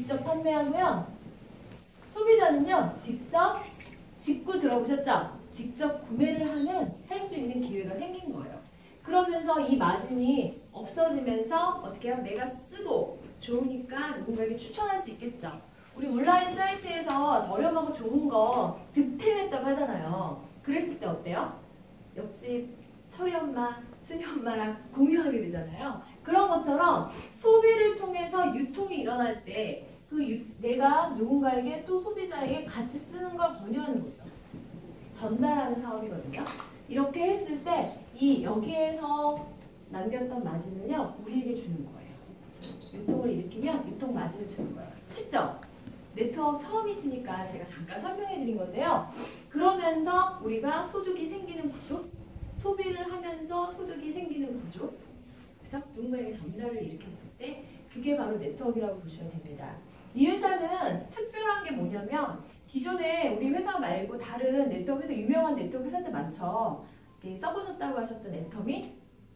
직접 판매하고요. 소비자는요, 직접 직구 들어보셨죠? 직접 구매를 할 수 있는 기회가 생긴 거예요. 그러면서 이 마진이 없어지면서 어떻게 해요? 내가 쓰고 좋으니까 누군가에게 추천할 수 있겠죠. 우리 온라인 사이트에서 저렴하고 좋은 거 득템했다고 하잖아요. 그랬을 때 어때요? 옆집 철이 엄마, 순이 엄마랑 공유하게 되잖아요. 그런 것처럼 소비를 통해서 유통이 일어날 때 내가 누군가에게 또 소비자에게 같이 쓰는 걸 권유하는 거죠. 전달하는 사업이거든요. 이렇게 했을 때 여기에서 남겼던 마진을요, 우리에게 주는 거예요. 유통을 일으키면 유통 마진을 주는 거예요. 쉽죠? 네트워크 처음이시니까 제가 잠깐 설명해 드린 건데요. 그러면서 우리가 소득이 생기는 구조, 소비를 하면서 소득이 생기는 구조, 그래서 누군가에게 전달을 일으켰을 때 그게 바로 네트워크라고 보시면 됩니다. 이 회사는 특별한 게 뭐냐면 기존에 우리 회사 말고 다른 네트워크 회사, 유명한 네트워크 회사들 많죠. 써보셨다고 하셨던 애터미,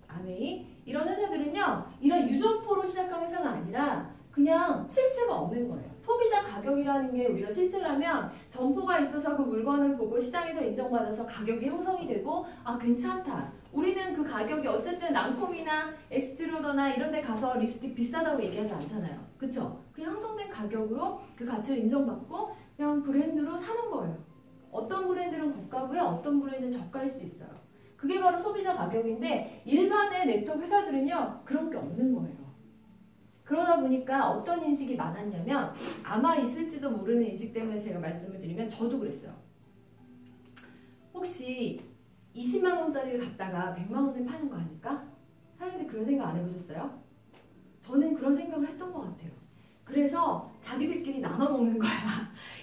아메이 이런 회사들은요, 이런 유점포로 시작한 회사가 아니라 그냥 실체가 없는 거예요. 소비자 가격이라는 게 우리가 실체라면 점포가 있어서 그 물건을 보고 시장에서 인정받아서 가격이 형성이 되고 아 괜찮다. 우리는 그 가격이 어쨌든 랑콤이나 에스트로더나 이런 데 가서 립스틱 비싸다고 얘기하지 않잖아요. 그쵸? 그냥 형성된 가격으로 그 가치를 인정받고 그냥 브랜드로 사는 거예요. 어떤 브랜드는 고가고요. 어떤 브랜드는 저가일 수 있어요. 그게 바로 소비자 가격인데 일반의 네트워크 회사들은요. 그런 게 없는 거예요. 그러다 보니까 어떤 인식이 많았냐면 아마 있을지도 모르는 인식 때문에 제가 말씀을 드리면 저도 그랬어요. 혹시 20만 원짜리를 갖다가 100만 원에 파는 거 아닐까? 사장님들 그런 생각 안 해보셨어요? 저는 그런 생각을 했던 것 같아요. 그래서 자기들끼리 나눠 먹는 거야.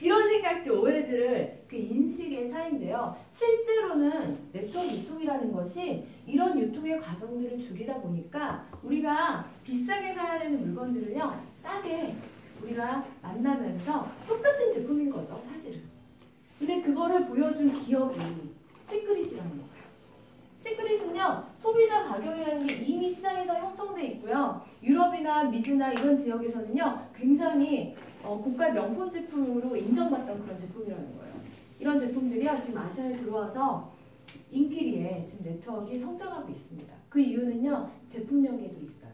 이런 생각들, 오해들을 그 인식의 차이인데요. 실제로는 네트워크 유통이라는 것이 이런 유통의 과정들을 죽이다 보니까 우리가 비싸게 사야 되는 물건들을요. 싸게 우리가 만나면서 똑같은 제품인 거죠. 사실은. 근데 그거를 보여준 기업이 시크릿이라는 거예요. 시크릿은요. 소비자 가격이라는 게 이미 시장에서 형성돼 있고요. 유럽이나 미주나 이런 지역에서는요. 굉장히 고가 명품 제품으로 인정받던 그런 제품이라는 거예요. 이런 제품들이요. 지금 아시아에 들어와서 인기리에 지금 네트워크가 성장하고 있습니다. 그 이유는요. 제품력에도 있어요.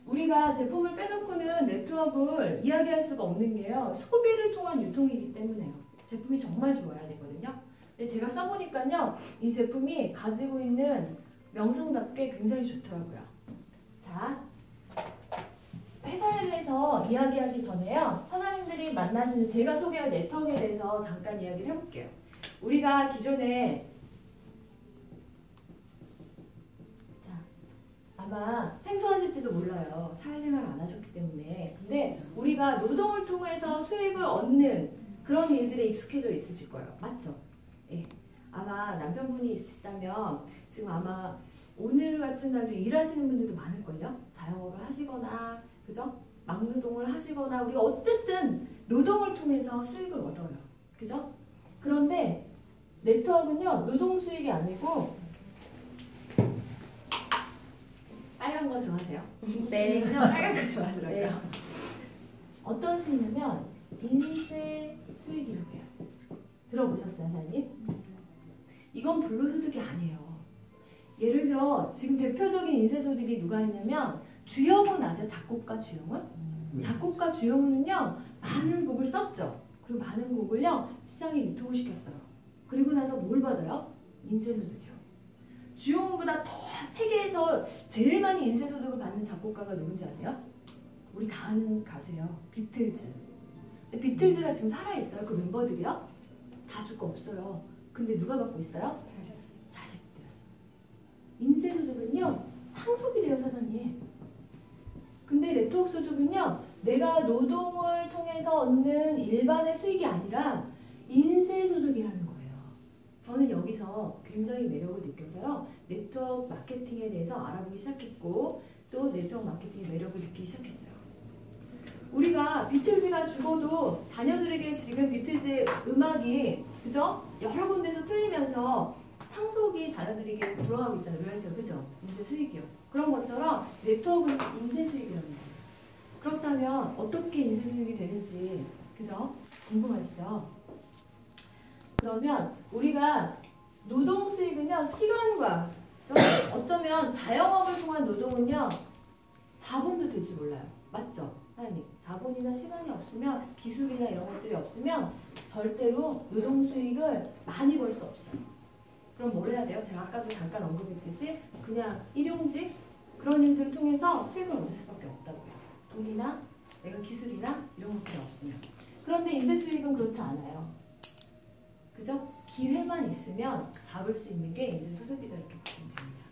우리가 제품을 빼놓고는 네트워크를 이야기할 수가 없는 게요. 소비를 통한 유통이기 때문에요. 제품이 정말 좋아야 되거든요. 근데 제가 써보니까요. 이 제품이 가지고 있는 명성답게 굉장히 좋더라고요. 자, 회사에 대해서 이야기하기 전에요. 사장님들이 만나시는 제가 소개할 네트워크에 대해서 잠깐 이야기를 해볼게요. 우리가 기존에 아마 생소하실지도 몰라요. 사회생활을 안 하셨기 때문에. 근데 우리가 노동을 통해서 수익을 얻는 그런 일들에 익숙해져 있으실 거예요. 맞죠? 예. 아마 남편분이 있으시다면 지금 아마 오늘 같은 날도 일하시는 분들도 많을걸요? 자영업을 하시거나, 그죠? 막노동을 하시거나, 우리가 어쨌든 노동을 통해서 수익을 얻어요. 그죠? 그런데 네트워크는요, 노동 수익이 아니고, 빨간 거 좋아하세요? 네. 빨간 거 좋아하더라고요. 네. 어떤 수익이냐면, 인세 수익이라고 해요. 들어보셨어요, 사장님? 이건 불로소득이 아니에요. 예를 들어 지금 대표적인 인쇄소득이 누가 있냐면 주영훈 아세요? 작곡가 주영훈? 작곡가 주영훈은요. 많은 곡을 썼죠. 그리고 많은 곡을요. 시장에 유통을 시켰어요. 그리고 나서 뭘 받아요? 인쇄소득이요. 주영훈보다 더 세계에서 제일 많이 인쇄소득을 받는 작곡가가 누군지 아세요? 우리 다 아는 가수예요. 비틀즈. 근데 비틀즈가 지금 살아있어요. 그 멤버들이요? 다 줄 거 없어요. 근데 누가 받고 있어요? 자식들. 인쇄소득은요. 상속이 돼요, 사장님. 근데 네트워크 소득은요. 내가 노동을 통해서 얻는 일반의 수익이 아니라 인쇄소득이라는 거예요. 저는 여기서 굉장히 매력을 느껴서요. 네트워크 마케팅에 대해서 알아보기 시작했고 또 네트워크 마케팅의 매력을 느끼기 시작했어요. 우리가 비틀즈가 죽어도 자녀들에게 지금 비틀즈의 음악이 그죠? 여러 군데서 틀리면서 상속이 자녀들에게 돌아가고 있잖아요. 로열티가 그죠? 인쇄 수익이요. 그런 것처럼 네트워크는 인쇄 수익이라는 거예요. 그렇다면 하면 어떻게 인쇄 수익이 되는지 그죠? 궁금하시죠? 그러면 우리가 노동 수익은요 시간과 어쩌면 자영업을 통한 노동은요 자본도 될 줄 몰라요. 맞죠? 사장님 자본이나 시간이 없으면 기술이나 이런 것들이 없으면 절대로 노동 수익을 많이 벌 수 없어요. 그럼 뭘 해야 돼요? 제가 아까도 잠깐 언급했듯이 그냥 일용직 그런 일들을 통해서 수익을 얻을 수밖에 없다고요. 돈이나 내가 기술이나 이런 것들이 없으면. 그런데 인쇄 수익은 그렇지 않아요. 그죠? 기회만 있으면 잡을 수 있는 게 인쇄 소득이다 이렇게 보시면 됩니다.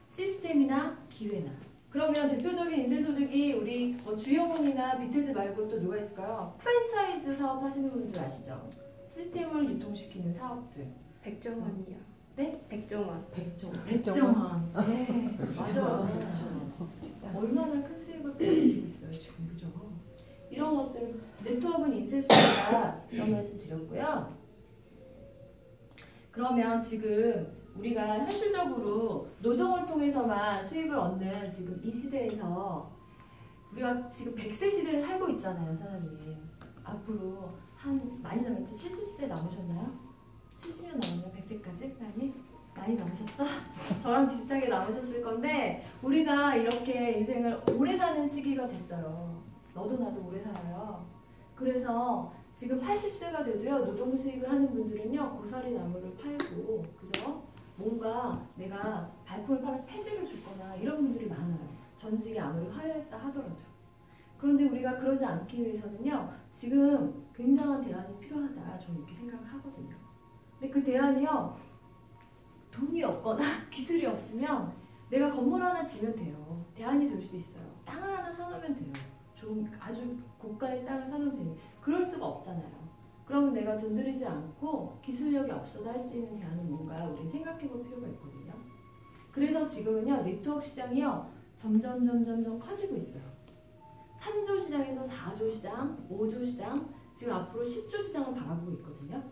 시스템이나 기회나. 그러면 대표적인 인쇄 소득이 우리 주영훈이나 비트즈 말고 또 누가 있을까요? 프랜차이즈 사업 하시는 분들 아시죠? 시스템을 유통시키는 사업들. 백종원이요. 네? 백종원. 백종원. 네, 맞아요. 얼마나 큰 수익을 벌이고 있어요 지금 그죠? 이런 것들 네트워크는 인쇄 수익이다 이런 말씀 드렸고요. 그러면 지금 우리가 현실적으로 노동을 통해서만 수익을 얻는 지금 이 시대에서 우리가 지금 100세 시대를 살고 있잖아요, 사장님. 앞으로 한 많이 남았죠? 70세 남으셨나요? 70년 남았나요? 100세까지? 사장님? 많이 남으셨죠? 저랑 비슷하게 남으셨을 건데 우리가 이렇게 인생을 오래 사는 시기가 됐어요. 너도 나도 오래 살아요. 그래서 지금 80세가 돼도요 노동 수익을 하는 분들은요 고사리 나무를 팔고 그죠? 뭔가 내가 발품을 팔아 폐지를 주거나 이런 분들이 많아요. 전직이 아무리 화려했다 하더라도요. 그런데 우리가 그러지 않기 위해서는요 지금 굉장한 대안이 필요하다 저는 이렇게 생각을 하거든요. 근데 그 대안이요 돈이 없거나 기술이 없으면 내가 건물 하나 지면 돼요. 대안이 될 수 있어요. 땅을 하나 사놓으면 돼요. 좀 아주 고가의 땅을 사놓으면 돼요. 그럴 수가 없잖아요. 그러면 내가 돈 들이지 않고 기술력이 없어도 할 수 있는 대안은 뭔가 우리 생각해 볼 필요가 있거든요. 그래서 지금은요 네트워크 시장이요 점점 커지고 있어요. 3조 시장에서 4조 시장, 5조 시장, 지금 앞으로 10조 시장을 바라보고 있거든요.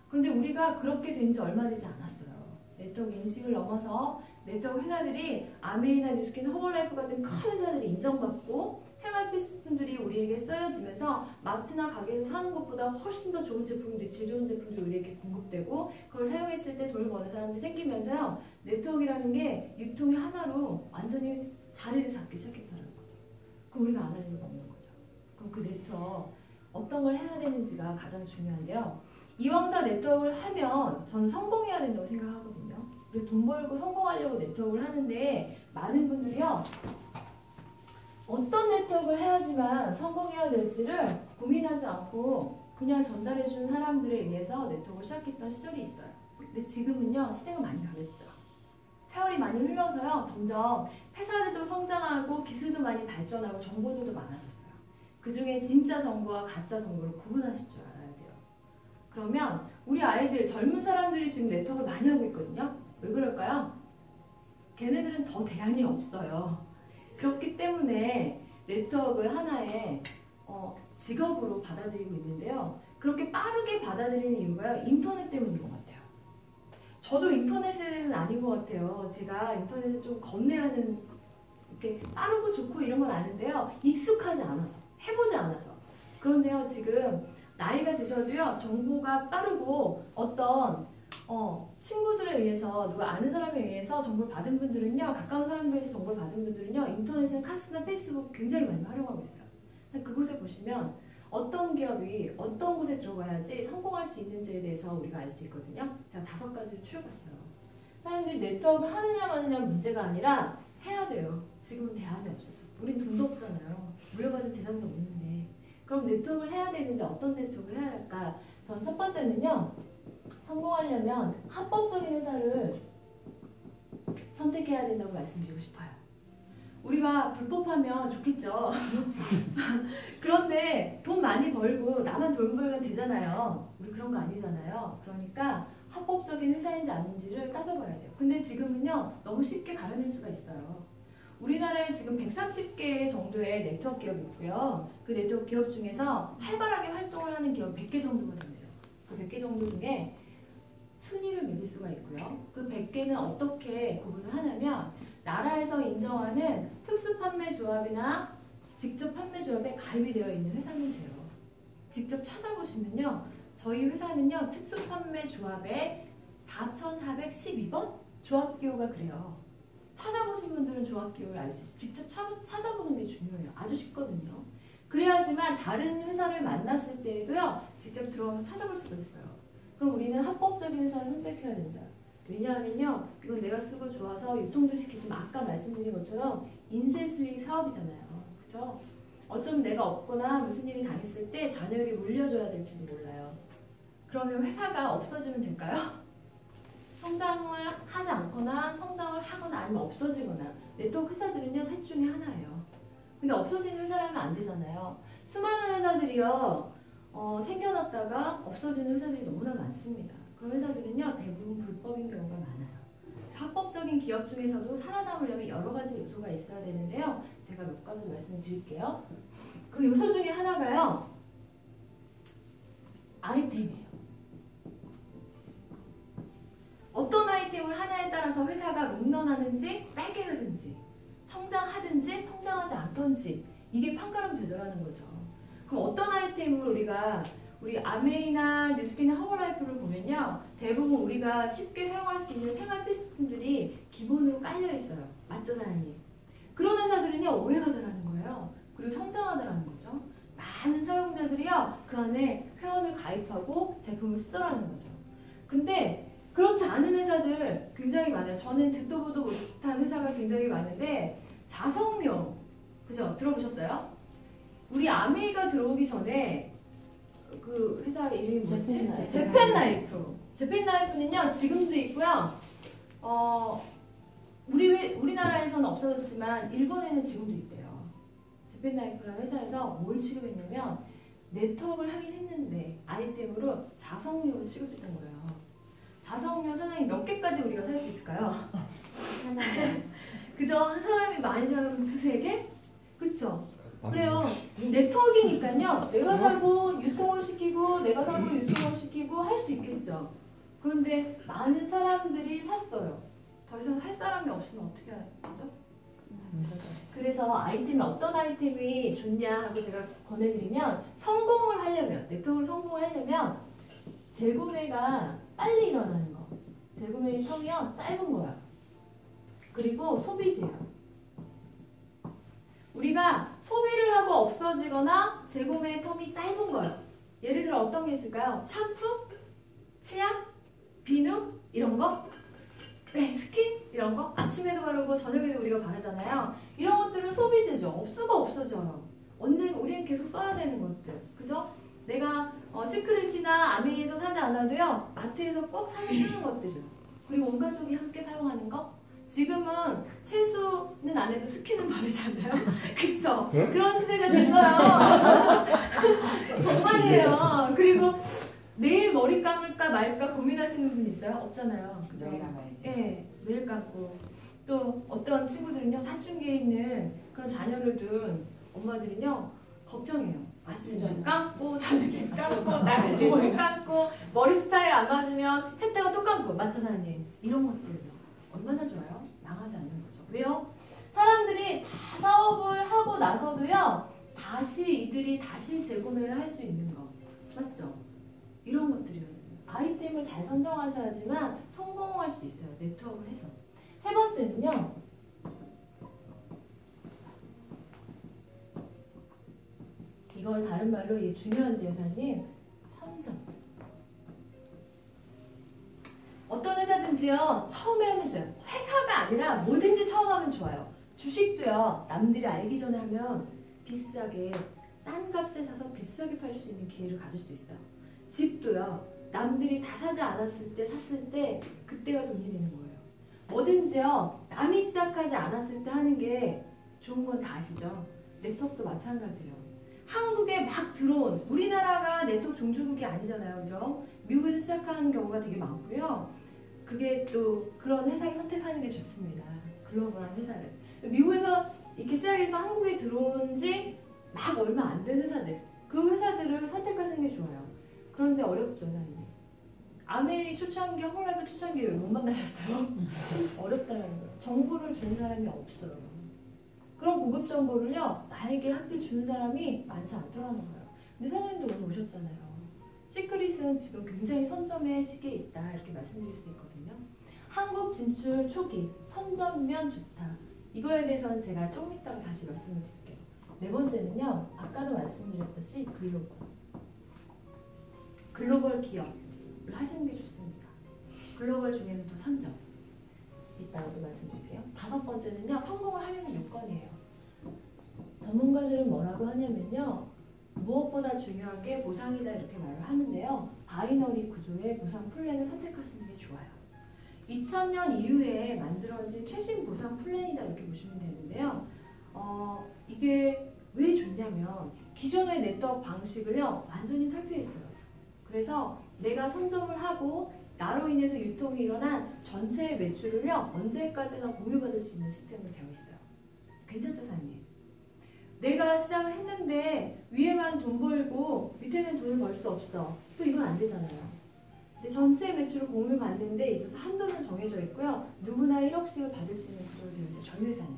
그런데 우리가 그렇게 된 지 얼마 되지 않았어요. 네트워크 인식을 넘어서 네트워크 회사들이 아메이나 뉴스킨, 허벌라이프 같은 큰 회사들이 인정받고 생활 필수품들이 우리에게 쓰여지면서 마트나 가게에서 사는 것보다 훨씬 더 좋은 제품들이 질 좋은 제품들이 우리에게 공급되고 그걸 사용했을 때 돈을 버는 사람들이 생기면서요 네트워크라는 게 유통의 하나로 완전히 자리를 잡기 시작했다는 거죠. 그럼 우리가 안 할 이유가 없는 거죠. 그럼 그 네트워크 어떤 걸 해야 되는지가 가장 중요한데요. 이왕사 네트워크를 하면 저는 성공해야 된다고 생각하거든요. 우리 돈 벌고 성공하려고 네트워크를 하는데 많은 분들이요 어떤 네트워크를 해야지만 성공해야 될지를 고민하지 않고 그냥 전달해주는 사람들에 의해서 네트워크를 시작했던 시절이 있어요. 근데 지금은요 시대가 많이 변했죠. 세월이 많이 흘러서요 점점 회사들도 성장하고 기술도 많이 발전하고 정보들도 많아졌어요. 그 중에 진짜 정보와 가짜 정보를 구분하실 줄 알아야 돼요. 그러면 우리 아이들 젊은 사람들이 지금 네트워크를 많이 하고 있거든요. 왜 그럴까요? 걔네들은 더 대안이 없어요. 그렇기 때문에 네트워크를 하나의 직업으로 받아들이고 있는데요. 그렇게 빠르게 받아들이는 이유가요. 인터넷 때문인 것 같아요. 저도 인터넷은 아닌 것 같아요. 제가 인터넷을 좀 겁내하는 이렇게 빠르고 좋고 이런 건 아는데요. 익숙하지 않아서, 해보지 않아서. 그런데요. 지금 나이가 드셔도요. 정보가 빠르고 어떤 친구들에 의해서 누가 아는 사람에 의해서 정보를 받은 분들은요. 가까운 사람들에서 정보를 받은 분들은요. 인터넷이나 카스나 페이스북 굉장히 많이 활용하고 있어요. 그곳에 보시면 어떤 기업이 어떤 곳에 들어가야지 성공할 수 있는지에 대해서 우리가 알 수 있거든요. 제가 5가지를 추려봤어요. 사람들이 네트워크를 하느냐 마느냐 문제가 아니라 해야 돼요. 지금은 대안이 없어서. 우린 돈도 없잖아요. 물려받은 재산도 없는데. 그럼 네트워크를 해야 되는데 어떤 네트워크를 해야 할까? 전 첫 번째는요. 성공하려면 합법적인 회사를 선택해야 된다고 말씀드리고 싶어요. 우리가 불법하면 좋겠죠. 그런데 돈 많이 벌고 나만 돈 벌면 되잖아요. 우리 그런 거 아니잖아요. 그러니까 합법적인 회사인지 아닌지를 따져봐야 돼요. 근데 지금은요. 너무 쉽게 가려낼 수가 있어요. 우리나라에 지금 130개 정도의 네트워크 기업이 있고요. 그 네트워크 기업 중에서 활발하게 활동을 하는 기업 100개 정도가 된대요. 그 100개 정도 중에 순위를 매길 수가 있고요. 그 100개는 어떻게 구분을 하냐면 나라에서 인정하는 특수판매 조합이나 직접 판매조합에 가입이 되어 있는 회사는 돼요. 직접 찾아보시면요. 저희 회사는요. 특수판매조합에 4412번 조합기호가 그래요. 찾아보신 분들은 조합기호를 알 수 있어요. 직접 찾아보는 게 중요해요. 아주 쉽거든요. 그래야지만 다른 회사를 만났을 때에도요. 직접 들어가서 찾아볼 수가 있어요. 그럼 우리는 합법적인 회사를 선택해야 된다. 왜냐하면요. 이건 내가 쓰고 좋아서 유통도 시키지만 아까 말씀드린 것처럼 인쇄수익 사업이잖아요. 그죠? 어쩌면 내가 없거나 무슨 일이 당했을 때 자녀에게 물려줘야 될지도 몰라요. 그러면 회사가 없어지면 될까요? 성장을 하지 않거나 성장을 하거나 아니면 없어지거나 네트워크 회사들은요. 셋 중에 하나예요. 근데 없어지는 회사라면 안 되잖아요. 수많은 회사들이요. 생겨났다가 없어지는 회사들이 너무나 많습니다. 그런 회사들은요. 대부분 불법인 경우가 많아요. 합법적인 기업 중에서도 살아남으려면 여러 가지 요소가 있어야 되는데요. 제가 몇 가지 말씀드릴게요. 그 요소 중에 하나가요. 아이템이에요. 어떤 아이템을 하나에 따라서 회사가 롱런하는지 짧게 가든지 성장하든지 성장하지 않던지 이게 판가름 되더라는 거죠. 그럼 어떤 아이템을 우리 아메이나 뉴스키나 허벌라이프를 보면요. 대부분 우리가 쉽게 사용할 수 있는 생활 필수품들이 기본으로 깔려 있어요. 맞죠, 사장님? 그런 회사들은요. 오래 가더라는 거예요. 그리고 성장하더라는 거죠. 많은 사용자들이요. 그 안에 회원을 가입하고 제품을 쓰더라는 거죠. 근데 그렇지 않은 회사들 굉장히 많아요. 저는 듣도 보도 못한 회사가 굉장히 많은데 자석용, 그죠? 들어보셨어요? 우리 아메이가 들어오기 전에 그 회사 이름이 뭐지? 재팬라이프. 재팬라이프는요. 지금도 있고요. 우리나라에서는 없어졌지만 일본에는 지금도 있대요. 재팬라이프라는 회사에서 뭘 취급했냐면 네트워크를 하긴 했는데 아이템으로 자석용을 취급했던 거예요. 자석용 사장님 몇 개까지 우리가 살 수 있을까요? 하나요. 그죠? 한 사람이 많이 사면 두세 개? 그쵸? 그래요. 네트워크니까요. 내가 사고 유통을 시키고 내가 사고 유통을 시키고 할 수 있겠죠. 그런데 많은 사람들이 샀어요. 더 이상 살 사람이 없으면 어떻게 하죠? 그래서 아이템이 어떤 아이템이 좋냐 하고 제가 권해드리면 성공을 하려면 네트워크를 성공을 하려면 재구매가 빨리 일어나는 거. 재구매의 텀이요. 짧은 거야. 그리고 소비재야. 우리가 소비를 하고 없어지거나 재구매의 텀이 짧은 거예요. 예를 들어 어떤 게 있을까요? 샴푸? 치약? 비누? 이런 거? 네, 스킨? 이런 거? 아침에도 바르고 저녁에도 우리가 바르잖아요. 이런 것들은 소비재죠. 없으고 없어져요. 언제 우리는 계속 써야 되는 것들. 그죠? 내가 시크릿이나 아메이에서 사지 않아도요. 마트에서 꼭 사서 쓰는 것들이요. 그리고 온 가족이 함께 사용하는 거? 지금은 세수는 안 해도 스킨은 바르잖아요. 그쵸? 그런 시대가 됐어요. 정말이에요. 그리고 내일 머리 감을까 말까 고민하시는 분 있어요? 없잖아요. 그죠? 매일 감아야지. 네, 매일 감고. 또 어떤 친구들은요. 사춘기에 있는 그런 자녀를 둔 엄마들은요. 걱정해요. 아침에 감고 저녁에 감고 날에 감고 머리 스타일 안 맞으면 했다가 또 감고. 맞죠, 사장님? 이런 것들요. 얼마나 좋아요? 나가지 않는 거죠. 왜요? 사람들이 다 사업을 하고 나서도요. 이들이 다시 재구매를 할 수 있는 거. 맞죠? 이런 것들이요. 아이템을 잘 선정하셔야지만 성공할 수 있어요. 네트워크를 해서. 세 번째는요. 이걸 다른 말로 이게 중요한데요, 사장님. 선정적. 어떤 회사든지요. 처음에 하면 좋아요. 회사가 아니라 뭐든지 처음 하면 좋아요. 주식도요. 남들이 알기 전에 하면 비싸게 싼 값에 사서 비싸게 팔 수 있는 기회를 가질 수 있어요. 집도요. 남들이 다 사지 않았을 때 샀을 때 그때가 돈이 되는 거예요. 뭐든지요. 남이 시작하지 않았을 때 하는 게 좋은 건 다 아시죠? 네트워크도 마찬가지예요. 한국에 막 들어온 우리나라가 네트워크 종주국이 아니잖아요. 그죠? 미국에서 시작하는 경우가 되게 많고요. 그게 또 그런 회사를 선택하는 게 좋습니다. 글로벌한 회사를. 미국에서 이렇게 시작해서 한국에 들어온 지 막 얼마 안 된 회사들. 그 회사들을 선택하시는 게 좋아요. 그런데 어렵죠, 사장님. 아메리 초창기, 홀라이프 초창기 왜 못 만나셨어요? 어렵다는 거예요. 정보를 주는 사람이 없어요. 그런 고급 정보를요 나에게 하필 주는 사람이 많지 않더라는 거예요. 근데 사장님도 오늘 오셨잖아요. 시크릿은 지금 굉장히 선점의 시기에 있다 이렇게 말씀드릴 수 있거든요. 한국 진출 초기 선점이면 좋다. 이거에 대해서는 제가 조금 이따가 다시 말씀을 드릴게요. 네 번째는요. 아까도 말씀드렸듯이 글로벌 기업을 하시는 게 좋습니다. 글로벌 중에는 또 선점 이따가도 말씀드릴게요. 다섯 번째는요. 성공을 하려면 요건이에요. 전문가들은 뭐라고 하냐면요. 무엇보다 중요한 게 보상이다 이렇게 말을 하는데요. 바이너리 구조의 보상 플랜을 선택하시는 게 좋아요. 2000년 이후에 만들어진 최신 보상 플랜이다 이렇게 보시면 되는데요. 이게 왜 좋냐면 기존의 네트워크 방식을요 완전히 탈피했어요. 그래서 내가 선점을 하고 나로 인해서 유통이 일어난 전체의 매출을요 언제까지나 공유받을 수 있는 시스템으로 되어 있어요. 괜찮죠, 사장님? 내가 시작을 했는데 위에만 돈 벌고 밑에는 돈을 벌 수 없어. 또 이건 안 되잖아요. 근데 전체 매출을 공유받는 데 있어서 한도는 정해져 있고요. 누구나 1억씩을 받을 수 있는 구조로 되어 있어요. 저희 회사는.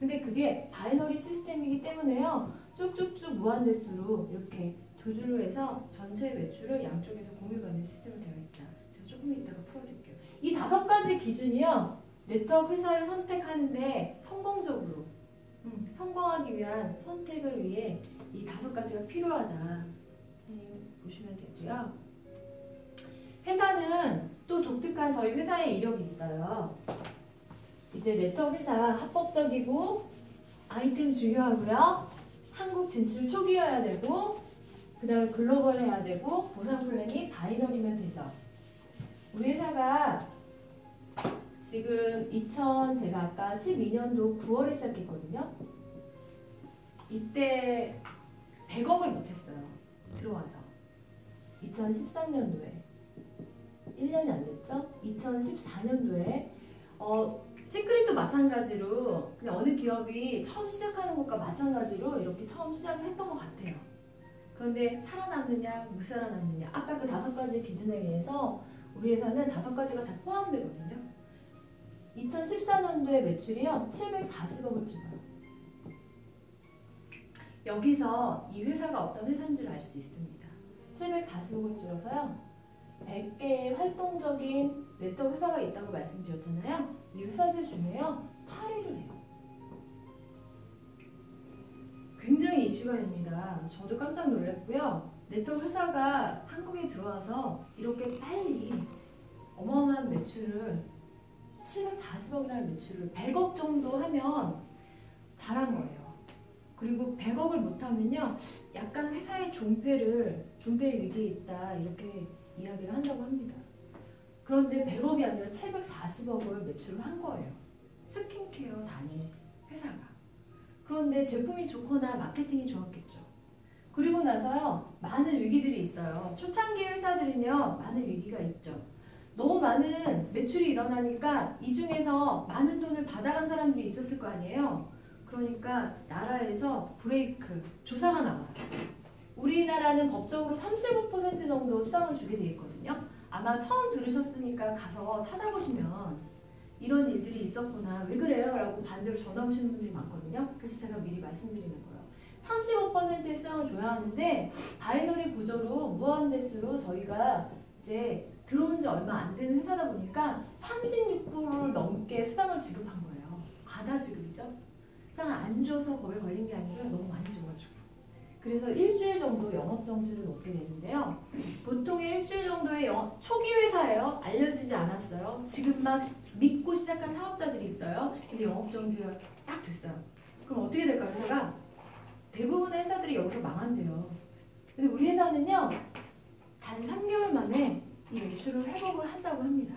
근데 그게 바이너리 시스템이기 때문에요. 쭉쭉쭉 무한대수로 이렇게 두 줄로 해서 전체 매출을 양쪽에서 공유받는 시스템으로 되어 있다. 제가 조금 이따가 풀어드릴게요. 이 다섯 가지 기준이요. 네트워크 회사를 선택하는데 성공적으로 성공하기 위한 선택을 위해 이 다섯 가지가 필요하다. 보시면 되고요. 회사는 또 독특한 저희 회사의 이력이 있어요. 이제 네트워크 회사 합법적이고 아이템 중요하고요. 한국 진출 초기여야 되고 그 다음에 글로벌 해야 되고 보상 플랜이 바이너리면 되죠. 우리 회사가 지금 제가 아까 12년도 9월에 시작했거든요. 이때 100억을 못했어요. 들어와서 2013년도에 1년이 안 됐죠? 2014년도에 시크릿도 마찬가지로 그냥 어느 기업이 처음 시작하는 것과 마찬가지로 이렇게 처음 시작을 했던 것 같아요. 그런데 살아남느냐 못 살아남느냐 아까 그 다섯 가지 기준에 의해서 우리 회사는 다섯 가지가 다 포함되거든요. 2014년도에 매출이요 740억을 찍어요. 여기서 이 회사가 어떤 회사인지를 알 수 있습니다. 740억을 찍어서요 100개의 활동적인 네트워크 회사가 있다고 말씀드렸잖아요. 이 회사들 중에요 8위를 해요. 굉장히 이슈가 됩니다. 저도 깜짝 놀랐고요. 네트워크 회사가 한국에 들어와서 이렇게 빨리 어마어마한 매출을 740억이라는 매출을 100억 정도 하면 잘한 거예요. 그리고 100억을 못하면요 약간 회사의 존폐 위기에 있다 이렇게 이야기를 한다고 합니다. 그런데 100억이 아니라 740억을 매출을 한 거예요. 스킨케어 단위 회사가. 그런데 제품이 좋거나 마케팅이 좋았겠죠. 그리고 나서요 많은 위기들이 있어요. 초창기 회사들은요 많은 위기가 있죠. 너무 많은 매출이 일어나니까 이 중에서 많은 돈을 받아간 사람들이 있었을 거 아니에요. 그러니까 나라에서 브레이크 조사가 나와요. 우리나라는 법적으로 35% 정도 수당을 주게 돼 있거든요. 아마 처음 들으셨으니까 가서 찾아보시면 이런 일들이 있었구나 왜 그래요? 라고 반대로 전화 오시는 분들이 많거든요. 그래서 제가 미리 말씀드리는 거예요. 35%의 수당을 줘야 하는데 바이너리 구조로 무한대수로 저희가 이제 들어온 지 얼마 안 되는 회사다 보니까 36%를 넘게 수당을 지급한 거예요. 과다 지급이죠. 수당을 안 줘서 법에 걸린 게 아니라 너무 많이 줘가지고. 그래서 일주일 정도 영업정지를 놓게 되는데요. 보통의 일주일 정도의 초기 회사예요. 알려지지 않았어요. 지금 막 믿고 시작한 사업자들이 있어요. 근데 영업정지가 딱 됐어요. 그럼 어떻게 될까요? 회사가? 대부분의 회사들이 여기서 망한대요. 근데 우리 회사는요. 단 3개월 만에 이 매출을 회복을 한다고 합니다.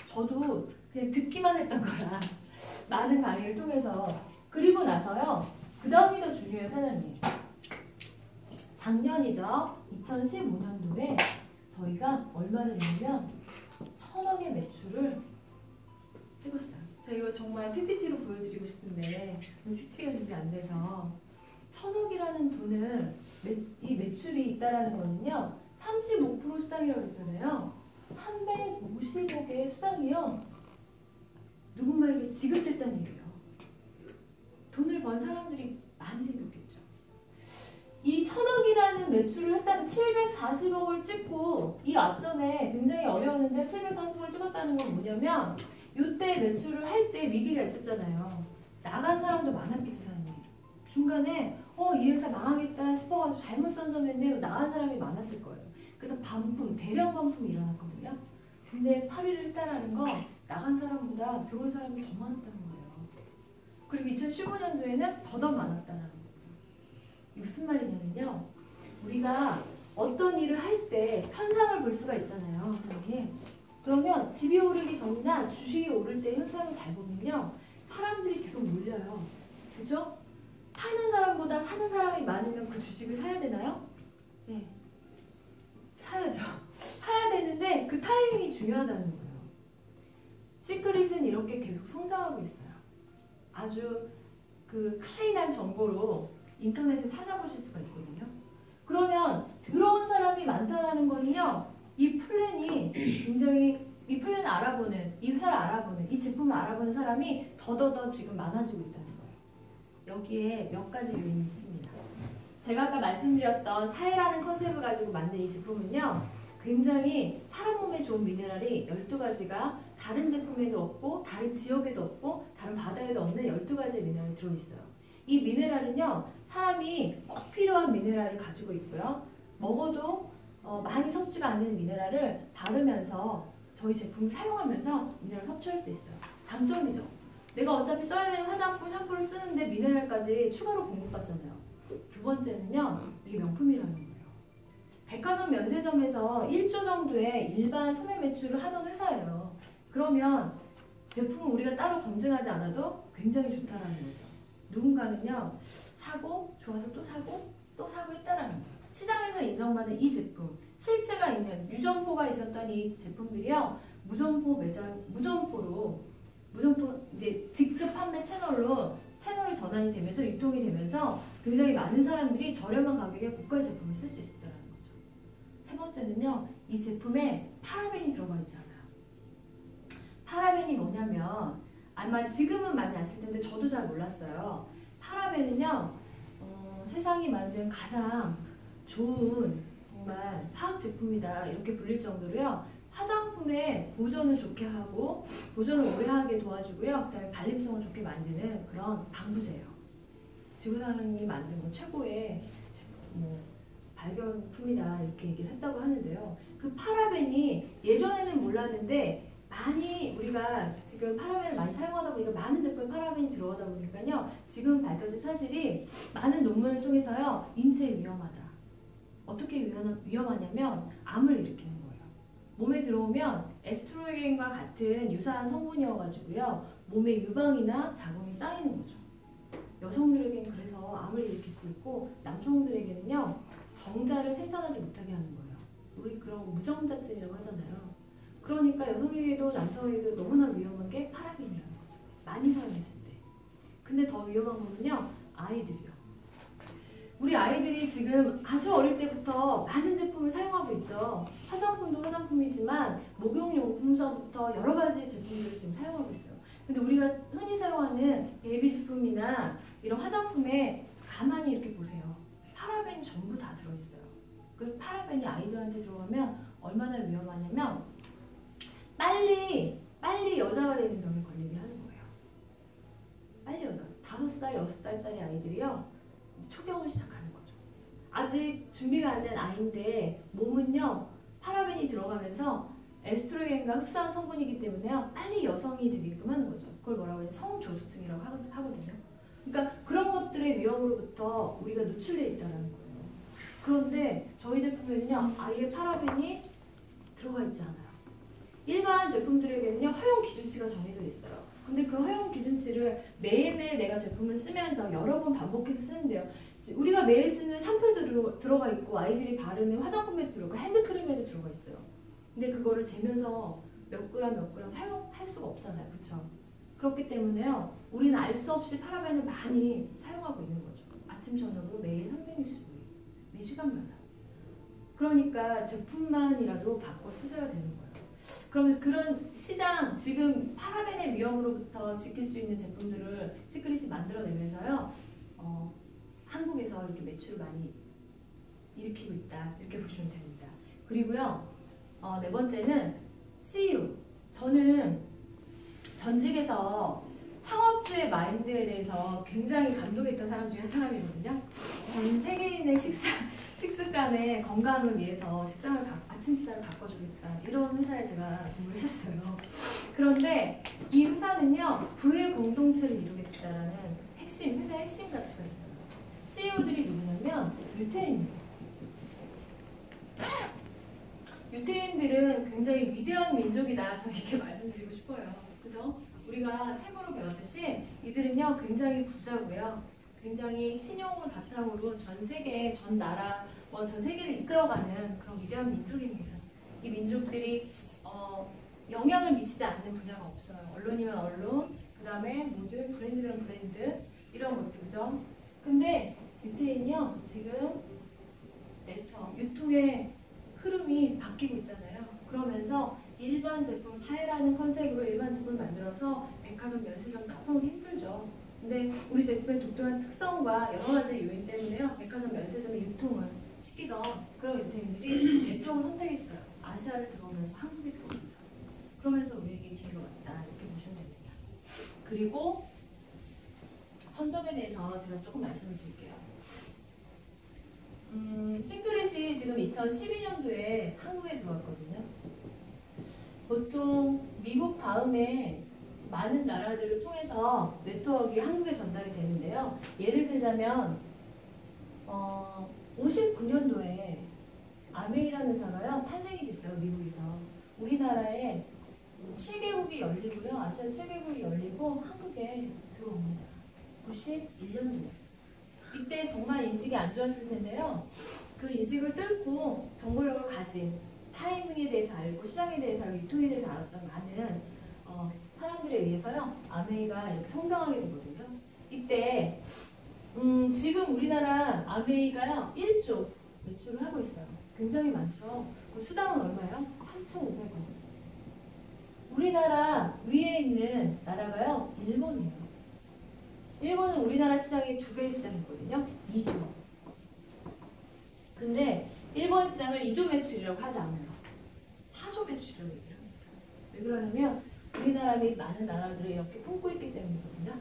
저도 그냥 듣기만 했던 거라 많은 강의를 통해서. 그리고 나서요. 그 다음이 더 중요해요, 사장님. 작년이죠. 2015년도에 저희가 얼마를 했냐면 1000억의 매출을 찍었어요. 제가 이거 정말 PPT로 보여드리고 싶은데 PPT가 준비 안 돼서 1000억이라는 돈을 이 매출이 있다라는 거는요. 35% 수당이라고 했잖아요. 350억의 수당이요. 누군가에게 지급됐다는 얘기예요. 돈을 번 사람들이 많이 생겼겠죠. 이 1,000억이라는 매출을 했다는 740억을 찍고 이 앞전에 굉장히 어려웠는데 740억을 찍었다는 건 뭐냐면 이때 매출을 할 때 위기가 있었잖아요. 나간 사람도 많았겠지 사장님. 중간에 이 회사 망하겠다 싶어가지고 잘못 선점했네 나간 사람이 많았을 거예요. 그래서 반품, 대량 반품이 일어났거든요. 근데 8위를 했다라는 건 나간 사람보다 들어온 사람이 더 많았다는 거예요. 그리고 2015년도에는 더 많았다는 거예요. 무슨 말이냐면요. 우리가 어떤 일을 할 때 현상을 볼 수가 있잖아요. 그러면 집이 오르기 전이나 주식이 오를 때 현상을 잘 보면요. 사람들이 계속 몰려요. 그죠? 파는 사람보다 사는 사람이 많으면 그 주식을 사야 되나요? 네. 사야죠. 사야 되는데 그 타이밍이 중요하다는 거예요. 시크릿은 이렇게 계속 성장하고 있어요. 아주 그 클린한 정보로 인터넷에 찾아보실 수가 있거든요. 그러면 들어온 사람이 많다는 거는요. 이 플랜이 굉장히 이 플랜을 알아보는, 이 회사를 알아보는, 이 제품을 알아보는 사람이 더더더 지금 많아지고 있다는 거예요. 여기에 몇 가지 요인이 있습니다. 제가 아까 말씀드렸던 사회라는 컨셉을 가지고 만든 이 제품은요. 굉장히 사람 몸에 좋은 미네랄이 12가지가 다른 제품에도 없고 다른 지역에도 없고 다른 바다에도 없는 12가지의 미네랄이 들어있어요. 이 미네랄은요. 사람이 꼭 필요한 미네랄을 가지고 있고요. 먹어도 많이 섭취가 안 되는 미네랄을 바르면서 저희 제품을 사용하면서 미네랄을 섭취할 수 있어요. 장점이죠. 내가 어차피 써야 되는 화장품, 샴푸를 쓰는데 미네랄까지 추가로 공급받잖아요. 두 번째는요. 이게 명품이라는 거예요. 백화점 면세점에서 1조 정도의 일반 소매 매출을 하던 회사예요. 그러면 제품을 우리가 따로 검증하지 않아도 굉장히 좋다라는 거죠. 누군가는요. 사고 좋아서 또 사고 또 사고 했다라는 거예요. 시장에서 인정받는 이 제품, 실체가 있는 유점포가 있었던 이 제품들이요. 무점포 매장, 무점포 이제 직접 판매 채널이 전환이 되면서 유통이 되면서 굉장히 많은 사람들이 저렴한 가격에 고가의 제품을 쓸 수 있었다는 거죠. 세 번째는요. 이 제품에 파라벤이 들어가 있잖아요. 파라벤이 뭐냐면 아마 지금은 많이 아실 텐데 저도 잘 몰랐어요. 파라벤은요. 세상이 만든 가장 좋은 정말 화학 제품이다 이렇게 불릴 정도로요. 화장품의 보존을 좋게 하고 보존을 오래 하게 도와주고요. 그다음에 발림성을 좋게 만드는 그런 방부제예요. 지구상이 만든 건 최고의 발견품이다 이렇게 얘기를 했다고 하는데요. 그 파라벤이 예전에는 몰랐는데 많이 우리가 지금 파라벤을 많이 사용하다 보니까 많은 제품에 파라벤이 들어가다 보니까요. 지금 밝혀진 사실이 많은 논문을 통해서요. 인체에 위험하다. 어떻게 위험하냐면 암을 일으키는 거예요. 몸에 들어오면 에스트로겐과 같은 유사한 성분이어가지고요. 몸에 유방이나 자궁이 쌓이는 거죠. 여성들에게는 그래서 암을 일으킬 수 있고 남성들에게는요. 정자를 생산하지 못하게 하는 거예요. 우리 그런 무정자증이라고 하잖아요. 그러니까 여성에게도 남성에게도 너무나 위험한 게 파라벤이라는 거죠. 많이 사용했을 때. 근데 더 위험한 거는요. 아이들이요. 우리 아이들이 지금 아주 어릴 때부터 많은 제품을 사용하고 있죠. 화장품도 화장품이지만 목욕용품서부터 여러 가지 제품들을 지금 사용하고 있어요. 근데 우리가 흔히 사용하는 베이비 제품이나 이런 화장품에 가만히 이렇게 보세요. 파라벤이 전부 다 들어있어요. 그 파라벤이 아이들한테 들어가면 얼마나 위험하냐면 빨리 여자가 되는 병에 걸리게 하는 거예요. 빨리 여자. 5살, 6살짜리 아이들이요. 초경을 시작하는 거죠. 아직 준비가 안 된 아이인데 몸은요. 파라벤이 들어가면서 에스트로겐과 흡사한 성분이기 때문에요. 빨리 여성이 되게끔 하는 거죠. 그걸 뭐라고 하냐 성조숙증이라고 하거든요. 그러니까 그런 것들의 위험으로부터 우리가 노출되어 있다는 거예요. 그런데 저희 제품에는요. 아예 파라벤이 들어가 있지 않아요. 일반 제품들에게는요. 허용 기준치가 정해져 있어요. 근데 그 허용 기준치를 매일매일 내가 제품을 쓰면서 여러 번 반복해서 쓰는데요. 우리가 매일 쓰는 샴푸에도 들어가 있고 아이들이 바르는 화장품에도 들어가 핸드크림에도 들어가 있어요. 근데 그거를 재면서 몇 그램 사용할 수가 없잖아요. 그렇죠? 그렇기 때문에요. 우리는 알 수 없이 파라벤을 많이 사용하고 있는 거죠. 아침 저녁으로 매일 365일. 매시간마다. 그러니까 제품만이라도 바꿔 쓰셔야 되는 거예요. 그러면 그런 시장, 지금 파라벤의 위험으로부터 지킬 수 있는 제품들을 시크릿이 만들어내면서요, 한국에서 이렇게 매출을 많이 일으키고 있다. 이렇게 보시면 됩니다. 그리고요, 네 번째는 CU. 저는 전직에서 창업주의 마인드에 대해서 굉장히 감동했던 사람 중에 한 사람이거든요. 저는 세계인의 식습관의 건강을 위해서 아침 식사를 바꿔주겠다. 이런 회사에 제가 근무를 했었어요. 그런데 이 회사는요, 부의 공동체를 이루겠다라는 회사의 핵심 가치가 있어요. CEO들이 누구냐면 유태인입니다. 유태인들은 굉장히 위대한 민족이다. 저는 이렇게 말씀드리고 싶어요. 그죠? 우리가 책으로 배웠듯이 이들은요, 굉장히 부자고요. 굉장히 신용을 바탕으로 전 세계, 전 나라, 전 세계를 이끌어가는 그런 위대한 민족입니다. 이 민족들이 영향을 미치지 않는 분야가 없어요. 언론이면 언론, 그 다음에 모든 브랜드면 브랜드, 이런 것들, 그죠? 근데 유태인이요, 지금 유통의 흐름이 바뀌고 있잖아요. 그러면서 일반 제품, 사회라는 컨셉으로 일반 제품을 만들어서 백화점, 면세점 납품하기 힘들죠. 근데 우리 제품의 독특한 특성과 여러 가지 요인 때문에요, 백화점, 면세점의 유통을 시키던 그런 유태인들이 네트워크를 선택했어요. 아시아를 들어오면서, 한국에 들어오면서. 그러면서 우리에게 기회가 왔다. 이렇게 보시면 됩니다. 그리고 선점에 대해서 제가 조금 말씀을 드릴게요. 시크릿이 지금 2012년도에 한국에 들어왔거든요. 보통 미국 다음에 많은 나라들을 통해서 네트워크가 한국에 전달이 되는데요. 예를 들자면 59년도에 아메이라는 회사가요, 탄생이 됐어요. 미국에서. 우리나라에 7개국이 열리고요. 아시아 7개국이 열리고 한국에 들어옵니다. 91년도에. 이때 정말 인식이 안 좋았을 텐데요. 그 인식을 뚫고 정보력을 가진, 타이밍에 대해서 알고, 시장에 대해서 알고, 유통에 대해서 알았던 많은 사람들에 의해서요, 아메이가 이렇게 성장하게 되거든요. 이때 지금 우리나라 아메이가요, 1조 매출을 하고 있어요. 굉장히 많죠. 그럼 수당은 얼마예요? 3,500원. 우리나라 위에 있는 나라가요, 일본이에요. 일본은 우리나라 시장의 2배의 시장이거든요. 2조. 근데 일본 시장을 2조 매출이라고 하지 않아요. 4조 매출이라고 얘기를 합니다. 왜 그러냐면 우리나라 및 많은 나라들이 이렇게 품고 있기 때문이거든요.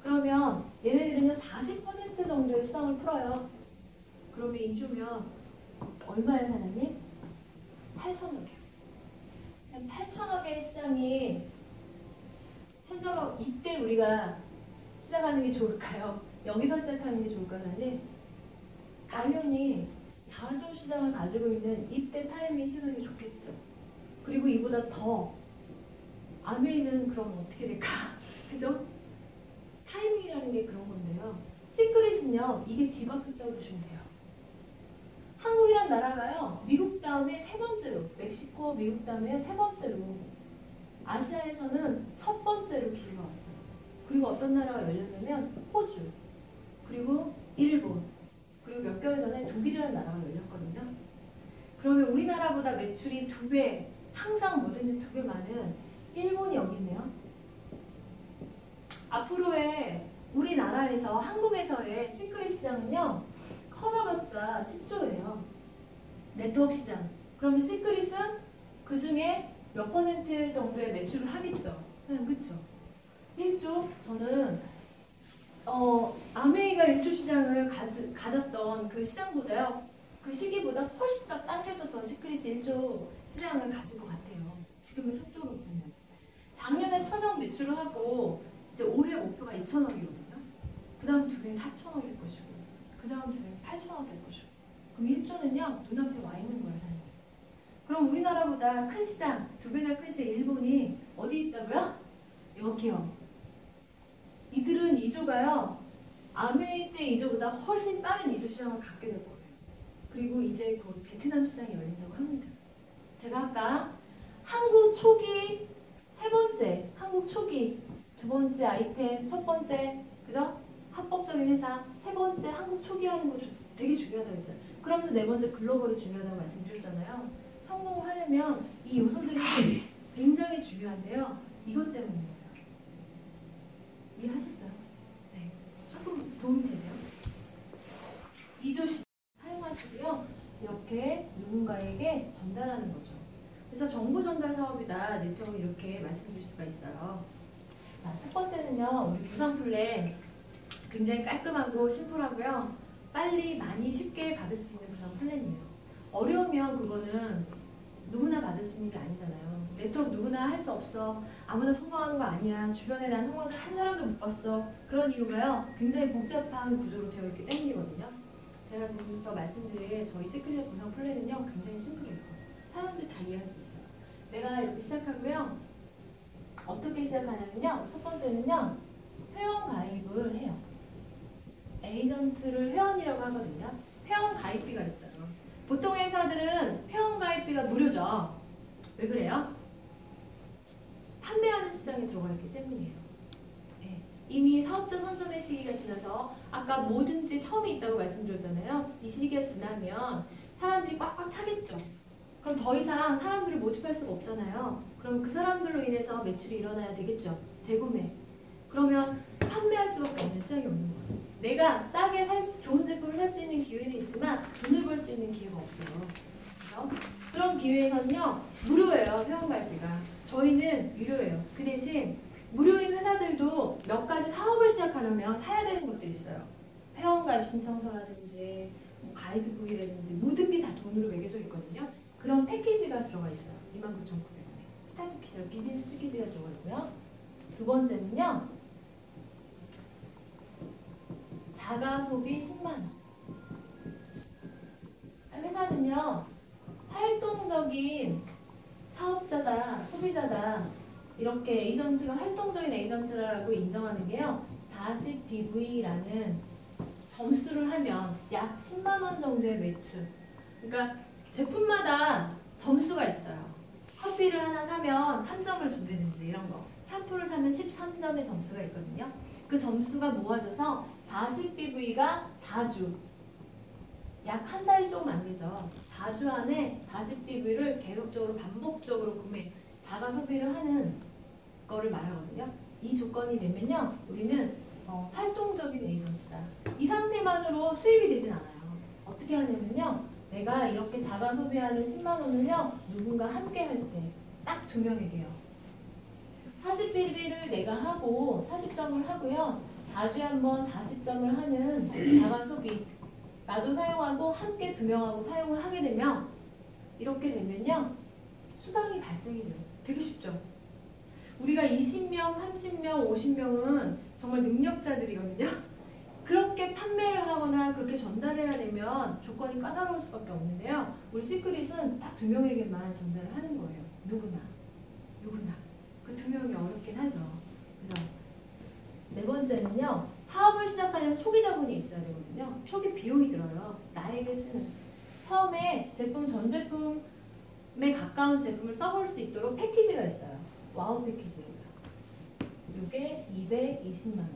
그러면 얘네들은요, 40% 정도의 수당을 풀어요. 그러면 2조면 얼마예요, 사장님? 8천억이요. 8천억의 시장이 선점하고, 이때 우리가 시작하는 게 좋을까요? 여기서 시작하는 게 좋을까요? 사장님? 당연히 4조 시장을 가지고 있는 이때 타이밍이 시작하는 게 좋겠죠. 그리고 이보다 더 아메이는 그럼 어떻게 될까? 그죠? 타이밍이라는 게 그런 건데요. 시크릿은요, 이게 뒤바뀌었다고 보시면 돼요. 한국이란 나라가요, 미국 다음에 3번째로, 멕시코, 미국 다음에 3번째로, 아시아에서는 첫 번째로 기회가 왔어요. 그리고 어떤 나라가 열렸냐면 호주, 그리고 일본, 그리고 몇 개월 전에 독일이라는 나라가 열렸거든요. 그러면 우리나라보다 매출이 2배, 항상 뭐든지 2배 많은 일본이 여기 있네요. 앞으로의 우리나라에서, 한국에서의 시크릿 시장은요, 커져봤자 10조예요. 네트워크 시장. 그러면 시크릿은 그 중에 몇 퍼센트 정도의 매출을 하겠죠. 그쵸? 1조? 저는 아메이가 1조 시장을 가졌던 그 시장보다요, 그 시기보다 훨씬 더 당겨져서 시크릿이 1조 시장을 가진 것 같아요. 지금의 속도로 보면. 작년에 1,000억 매출을 하고 이제 올해 목표가 2,000억이거든요. 그 다음 두 개는 4,000억일 것이고, 그 다음 두 개는 8,000억일 것이고. 그럼 1조는요, 눈앞에 와 있는 거예요. 그럼 우리나라보다 큰 시장, 2배나 큰 시장 일본이 어디 있다고요? 여기요. 이들은 2조가요, 아메이 때 2조보다 훨씬 빠른 2조 시장을 갖게 될 거예요. 그리고 이제 곧 베트남 시장이 열린다고 합니다. 제가 아까 한국 초기 세 번째, 한국 초기 두 번째 아이템, 첫 번째, 그죠? 합법적인 회사, 세 번째 한국 초기 하는 거 되게 중요하다고 했잖아요. 그러면서 네 번째 글로벌이 중요하다고 말씀드렸잖아요. 성공을 하려면 이 요소들이 굉장히 중요한데요. 이것 때문이에요. 이해하셨어요? 네. 조금 도움이 되세요? 2조씩 사용하시고요. 이렇게 누군가에게 전달하는 거죠. 그래서 정보 전달 사업이다. 네트워크 이렇게 말씀드릴 수가 있어요. 자, 첫 번째는요. 우리 부상 플랜 굉장히 깔끔하고 심플하고요. 빨리 많이 쉽게 받을 수 있는 부상 플랜이에요. 어려우면 그거는 누구나 받을 수 있는 게 아니잖아요. 네트워크 누구나 할 수 없어. 아무나 성공하는 거 아니야. 주변에 난 성공을 한 사람도 못 봤어. 그런 이유가요. 굉장히 복잡한 구조로 되어 있기 때문이거든요. 제가 지금부터 말씀드릴 저희 시크릿 구성 플랜은요. 굉장히 심플해요. 사람들이 다 이해할 수 있어요. 내가 이렇게 시작하고요. 어떻게 시작하냐면요. 첫 번째는요. 회원 가입을 해요. 에이전트를 회원이라고 하거든요. 회원 가입비가 있어요. 보통 회사들은 회원 가입비가 무료죠. 왜 그래요? 판매하는 시장에 들어가 있기 때문이에요. 네. 이미 사업자 선점의 시기가 지나서 아까 뭐든지 처음이 있다고 말씀드렸잖아요. 이 시기가 지나면 사람들이 꽉꽉 차겠죠. 그럼 더 이상 사람들을 모집할 수가 없잖아요. 그럼 그 사람들로 인해서 매출이 일어나야 되겠죠. 재구매. 그러면 판매할 수밖에 없는 시장이 오는 거예요. 내가 싸게 좋은 제품을 살 수 있는 기회는 있지만 돈을 벌 수 있는 기회가 없어요. 그렇죠? 그런 기회에서는요. 무료예요. 회원가입비가. 저희는 유료예요. 그 대신 무료인 회사들도 몇 가지 사업을 시작하려면 사야 되는 것들이 있어요. 회원가입 신청서라든지 뭐 가이드북이라든지 모든 게 다 돈으로 매겨져 있거든요. 그런 패키지가 들어가 있어요. 29,900원에. 스타트 키즈, 비즈니스 패키지가 들어가 있고요. 두 번째는요. 자가 소비 10만원. 회사는요. 활동적인 사업자다, 소비자다. 이렇게 에이전트가 활동적인 에이전트라고 인정하는 게요. 40BV라는 점수를 하면 약 10만원 정도의 매출. 그러니까 제품마다 점수가 있어요. 커피를 하나 사면 3점을 준다든지 이런 거. 샴푸를 사면 13점의 점수가 있거든요. 그 점수가 모아져서 40BV가 4주. 약 한 달이 조금 안 되죠. 4주 안에 40BV를 계속적으로 반복적으로 구매, 자가 소비를 하는 거를 말하거든요. 이 조건이 되면요. 우리는 활동적인 에이전트다. 이 상태만으로 수입이 되진 않아요. 어떻게 하냐면요. 내가 이렇게 자가 소비하는 10만 원을요. 누군가 함께 할 때 딱 2명에게요. 40BV를 내가 하고 40점을 하고요. 4주에 한 번 40점을 하는 자가 소비. 나도 사용하고 함께 2명하고 사용을 하게 되면 이렇게 되면요. 수당이 발생이 돼요. 되게 쉽죠? 우리가 20명, 30명, 50명은 정말 능력자들이거든요. 그렇게 판매를 하거나 그렇게 전달해야 되면 조건이 까다로울 수밖에 없는데요. 우리 시크릿은 딱 2명에게만 전달을 하는 거예요. 누구나. 그 2명이 어렵긴 하죠. 그래서 네 번째는요. 사업을 시작하려면 초기 자본이 있어야 되거든요. 초기 비용이 들어요. 나에게 쓰는. 처음에 전 제품에 가까운 제품을 써볼 수 있도록 패키지가 있어요. 와우 패키지입니다. 이게 220만 원.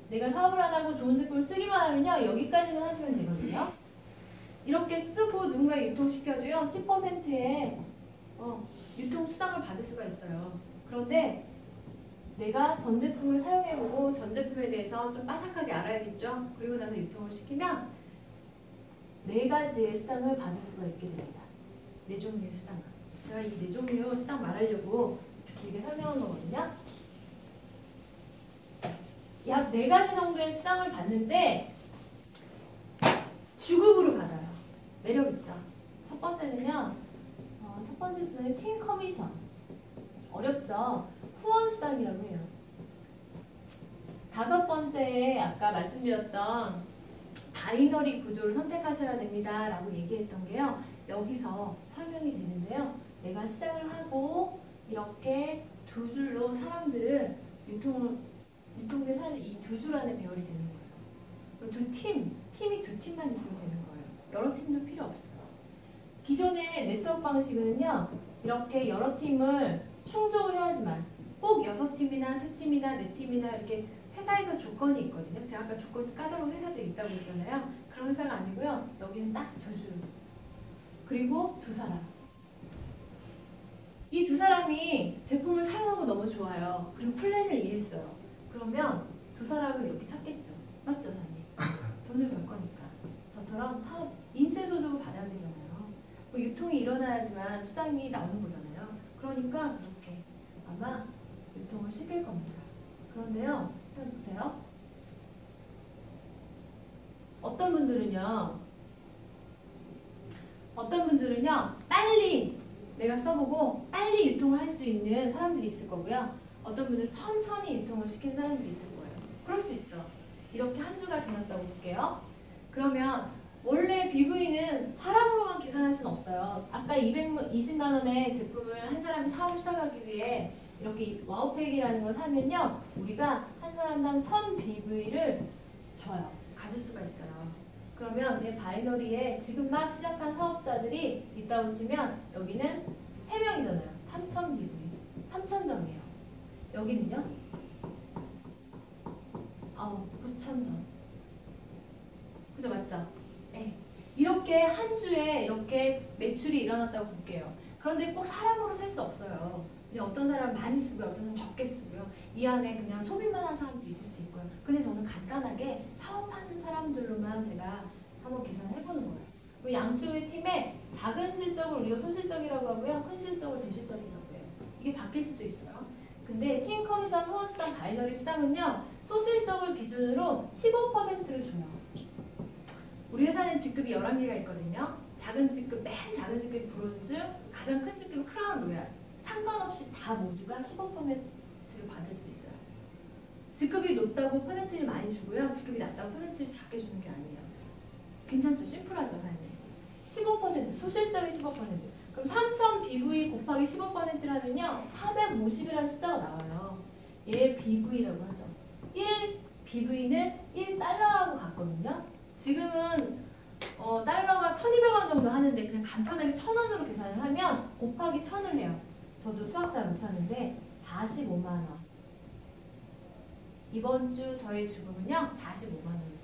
내가 사업을 안 하고 좋은 제품을 쓰기만 하면요. 여기까지만 하시면 되거든요. 이렇게 쓰고 누군가 유통시켜도요. 10%의 유통 수당을 받을 수가 있어요. 그런데 내가 전 제품을 사용해보고 전 제품에 대해서 좀 빠삭하게 알아야겠죠. 그리고 나서 유통을 시키면 4가지의 수당을 받을 수가 있게 됩니다. 4종류의 수당. 제가 이 4종류 수당 말하려고 길게 설명한 거거든요. 약 4가지 정도의 수당을 받는데 주급으로 받아요. 매력있죠? 첫 번째는요. 첫 번째 수당은 팀 커미션. 어렵죠? 후원 수당이라고 해요. 5번째에 아까 말씀드렸던 바이너리 구조를 선택하셔야 됩니다. 라고 얘기했던 게요. 여기서 설명이 되는데요. 내가 시작을 하고 이렇게 2줄로 사람들을 유통된 사람들이 이 2줄 안에 배열이 되는 거예요. 그럼 팀이 2팀만 있으면 되는 거예요. 여러 팀도 필요 없어요. 기존의 네트워크 방식은요. 이렇게 여러 팀을 충족을 해야지만 꼭 6팀이나 3팀이나 4팀이나 이렇게 회사에서 조건이 있거든요. 제가 아까 조건이 까다로운 회사들이 있다고 했잖아요. 그런 회사가 아니고요. 여기는 딱 2줄. 그리고 두 사람. 이 두 사람이 제품을 사용하고 너무 좋아요. 그리고 플랜을 이해했어요. 그러면 두 사람을 이렇게 찾겠죠. 맞죠, 사장님? 돈을 벌 거니까. 저처럼 사업, 인쇄소득을 받아야 되잖아요. 뭐 유통이 일어나야지만 수당이 나오는 거잖아요. 그러니까 이렇게 아마 유통을 시킬 겁니다. 그런데요, 보세요. 어떤 분들은요, 빨리 내가 써보고 빨리 유통을 할 수 있는 사람들이 있을 거고요. 어떤 분들은 천천히 유통을 시키는 사람들이 있을 거예요. 그럴 수 있죠. 이렇게 한 주가 지났다고 볼게요. 그러면 원래 BV는 사람으로만 계산할 수는 없어요. 아까 220만 원의 제품을 한 사람이 사업을 시작하기 위해 이렇게 와우팩이라는 걸 사면요, 우리가 한 사람당 1000 BV를 줘요. 가질 수가 있어요. 그러면 내 바이너리에 지금 막 시작한 사업자들이 있다고 치면 여기는 3명이잖아요. 3000 BV. 3000점이에요. 여기는요? 9000점. 그죠? 맞죠? 네. 이렇게 한 주에 이렇게 매출이 일어났다고 볼게요. 그런데 꼭 사람으로 셀 수 없어요. 그냥 어떤 사람 많이 쓰고요. 어떤 사람 적게 쓰고요. 이 안에 그냥 소비만 한 사람도 있을 수 있고요. 근데 저는 간단하게 사업하는 사람들로만 제가 한번 계산해보는 거예요. 양쪽의 팀에 작은 실적을 우리가 소실적이라고 하고요. 큰 실적을 대실적이라고 해요. 이게 바뀔 수도 있어요. 근데 팀 커미션, 후원수당, 바이너리 수당은요, 소실적을 기준으로 15%를 줘요. 우리 회사는 직급이 11개가 있거든요. 작은 직급, 맨 작은 직급이 브론즈, 가장 큰 직급이 크라운 로얄. 상관없이 다 모두가 15%를 받을 수 있어요. 직급이 높다고 퍼센트를 많이 주고요. 직급이 낮다고 퍼센트를 작게 주는 게 아니에요. 괜찮죠? 심플하죠, 사장님. 15%, 소실적이 15%. 그럼 3000 BV 곱하기 15%라면요, 450이라는 숫자가 나와요. 얘 BV라고 하죠. 1 BV는 1달러하고 같거든요. 지금은 달러가 1200원 정도 하는데 그냥 간단하게 1000원으로 계산을 하면 곱하기 1000을 해요. 저도 수학 잘 못하는데 45만 원. 이번 주 저의 주급은요, 45만 원입니다.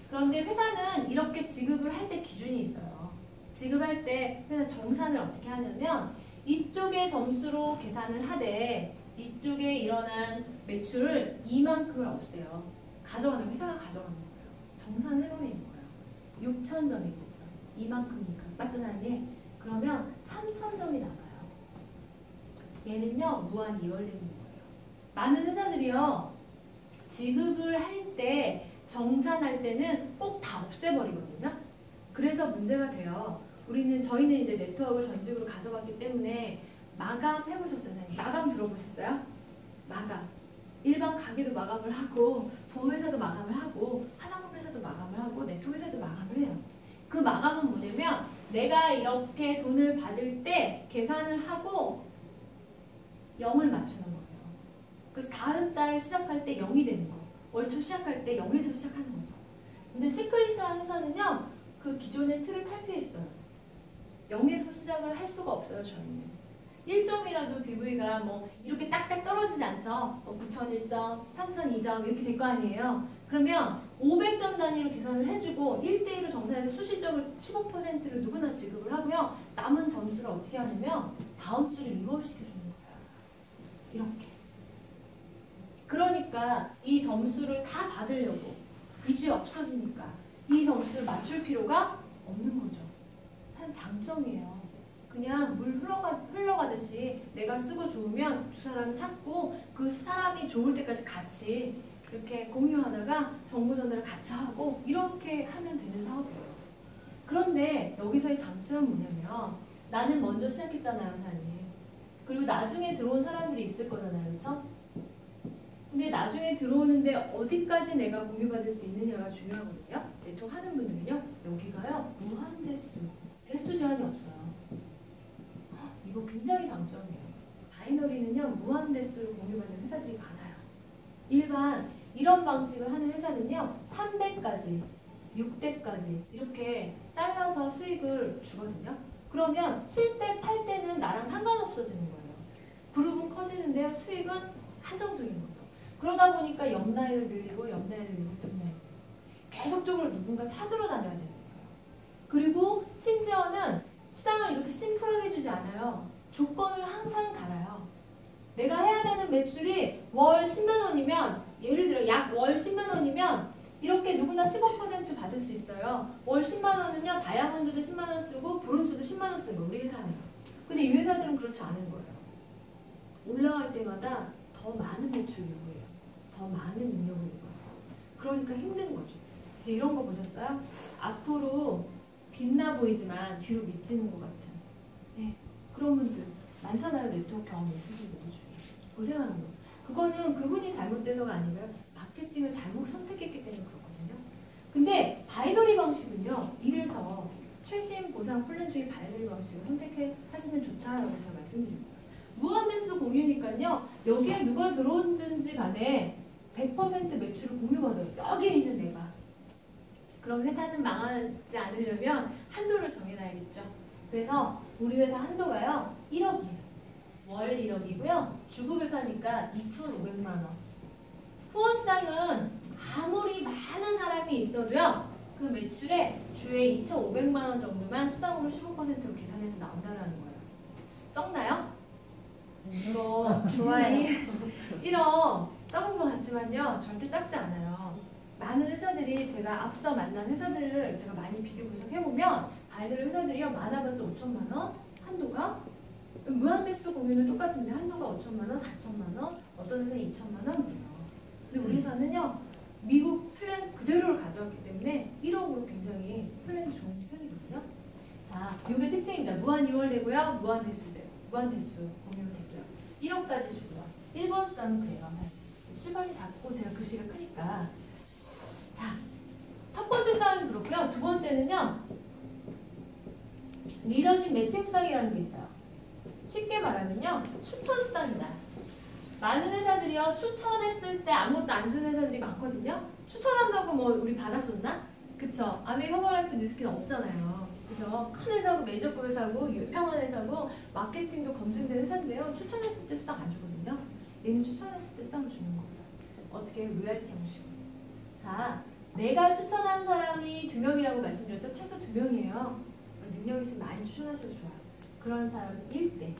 그런데 회사는 이렇게 지급을 할 때 기준이 있어요. 지급할 때 회사 정산을 어떻게 하냐면 이쪽의 점수로 계산을 하되 이쪽에 일어난 매출을 이만큼을 없애요. 가져가는, 회사가 가져가는 거예요. 정산을 해버리는 거예요. 6000점이겠죠. 이만큼이니까. 맞잖아요. 그러면 3000점이 나가요. 얘는요, 무한 이월되는 거예요. 많은 회사들이요, 지급을 할 때, 정산할 때는 꼭 다 없애버리거든요. 그래서 문제가 돼요. 저희는 이제 네트워크를 전직으로 가져갔기 때문에 마감 해보셨어요? 마감 들어보셨어요? 마감. 일반 가게도 마감을 하고, 보험회사도 마감을 하고, 화장품 회사도 마감을 하고, 네트워크 회사도 마감을 해요. 그 마감은 뭐냐면, 내가 이렇게 돈을 받을 때 계산을 하고 0을 맞추는 거예요. 그래서 다음 달 시작할 때 0이 되는 거. 월초 시작할 때 0에서 시작하는 거죠. 근데 시크릿이라는 회사는요, 그 기존의 틀을 탈피했어요. 0에서 시작을 할 수가 없어요, 저희는. 1점이라도 BV가 뭐 이렇게 딱딱 떨어지지 않죠. 9001점, 3002점 이렇게 될 거 아니에요. 그러면 500점 단위로 계산을 해주고 1대1로 정산해서 수실적을 15%를 누구나 지급을 하고요. 남은 점수를 어떻게 하냐면 다음 주를 리월시켜주는 거예요. 이렇게. 그러니까 이 점수를 다 받으려고 이 주에 없어지니까 이 점수를 맞출 필요가 없는 거죠. 한 장점이에요. 그냥 물 흘러가듯이 내가 쓰고 좋으면 두 사람이 찾고 그 사람이 좋을 때까지 같이 이렇게 공유하다가 정보 전달을 같이 하고 이렇게 하면 되는 사업이에요. 그런데 여기서의 장점은 뭐냐면 나는 먼저 시작했잖아요, 사장님. 그리고 나중에 들어온 사람들이 있을 거잖아요, 그렇죠? 근데 나중에 들어오는데 어디까지 내가 공유받을 수 있느냐가 중요하거든요. 네트워크 하는 분들은요, 여기가요, 무한 대수 제한이 없어요. 이거 굉장히 장점이에요. 바이너리는요, 무한 대수로 공유받는 회사들이 많아요. 일반 이런 방식을 하는 회사는요, 3대까지, 6대까지 이렇게 잘라서 수익을 주거든요. 그러면 7대, 8대는 나랑 상관없어지는 거예요. 그룹은 커지는데요, 수익은 한정적인 거죠. 그러다 보니까 옆날을 늘리고 계속적으로 누군가 찾으러 다녀야 되는 거예요. 그리고 심지어는 수당을 이렇게 심플하게 주지 않아요. 조건을 항상 달아요. 내가 해야 되는 매출이 월 10만 원이면 예를 들어 약 월 10만 원이면 이렇게 누구나 15% 받을 수 있어요. 월 10만 원은요. 다이아몬드도 10만 원 쓰고 브론즈도 10만 원 쓰는 거 우리 회사는. 근데 이 회사들은 그렇지 않은 거예요. 올라갈 때마다 더 많은 매출 요구해요. 더 많은 능력을 요구해요. 그러니까 힘든 거죠. 그래서 이런 거 보셨어요? 앞으로 빛나 보이지만 뒤로 미치는 것 같은 네. 그런 분들 많잖아요. 네트워크 경험 있으신 분들 중에. 고생하는 거. 그거는 그분이 잘못돼서가 아니고요. 마케팅을 잘못 선택했기 때문에 그렇거든요. 근데 바이너리 방식은요. 이래서 최신 보상 플랜 중에 바이너리 방식을 선택하시면 좋다라고 제가 말씀드립니다. 무한대수 공유니까요. 여기에 누가 들어오든지 간에 100% 매출을 공유받아요. 여기에 있는 내가. 그럼 회사는 망하지 않으려면 한도를 정해놔야겠죠. 그래서 우리 회사 한도가요. 1억이에요. 월 1억이고요. 주급회사니까 2,500만 원. 후원수당은 아무리 많은 사람이 있어도요. 그 매출에 주에 2,500만 원 정도만 수당으로 15%로 계산해서 나온다는 거예요. 적나요? 이거 좋아요. 1억 적은 것 같지만요. 절대 작지 않아요. 많은 회사들이 제가 앞서 만난 회사들을 제가 많이 비교 분석해보면 바이너리 회사들이요. 많아봤자 5천만 원 한도가 무한대수 공유는 똑같은데 한도가 5천만 원, 4천만 원, 어떤 회사는 2천만 원이에요. 근데 우리 회사는요. 미국 플랜 그대로를 가져왔기 때문에 1억으로 굉장히 플랜이 좋은 편이거든요. 자, 이게 특징입니다. 무한 2월 되고요. 무한대수 공유 되고요. 1억까지 주고요. 1번 수단은 그래요. 실반이 작고 제가 글씨가 크니까. 자, 첫 번째 수단은 그렇고요. 두 번째는요. 리더십 매칭 수당이라는 게 있어요. 쉽게 말하면요. 추천 수당이다. 많은 회사들이요. 추천했을 때 아무것도 안 주는 회사들이 많거든요. 추천한다고 뭐 우리 받았었나? 그쵸? 아메 허벌라이프 뉴스키는 없잖아요. 그죠? 큰 회사고 메이저급 회사고 유명한 회사고 마케팅도 검증된 회사인데요. 추천했을 때 수당 안 주거든요. 얘는 추천했을 때 수당을 주는 거예요. 어떻게 로얄티 형식으로. 자, 내가 추천한 사람이 2명이라고 말씀드렸죠? 최소 2명이에요. 능력 있으면 많이 추천하셔도 좋아요. 그런 사람은 1대.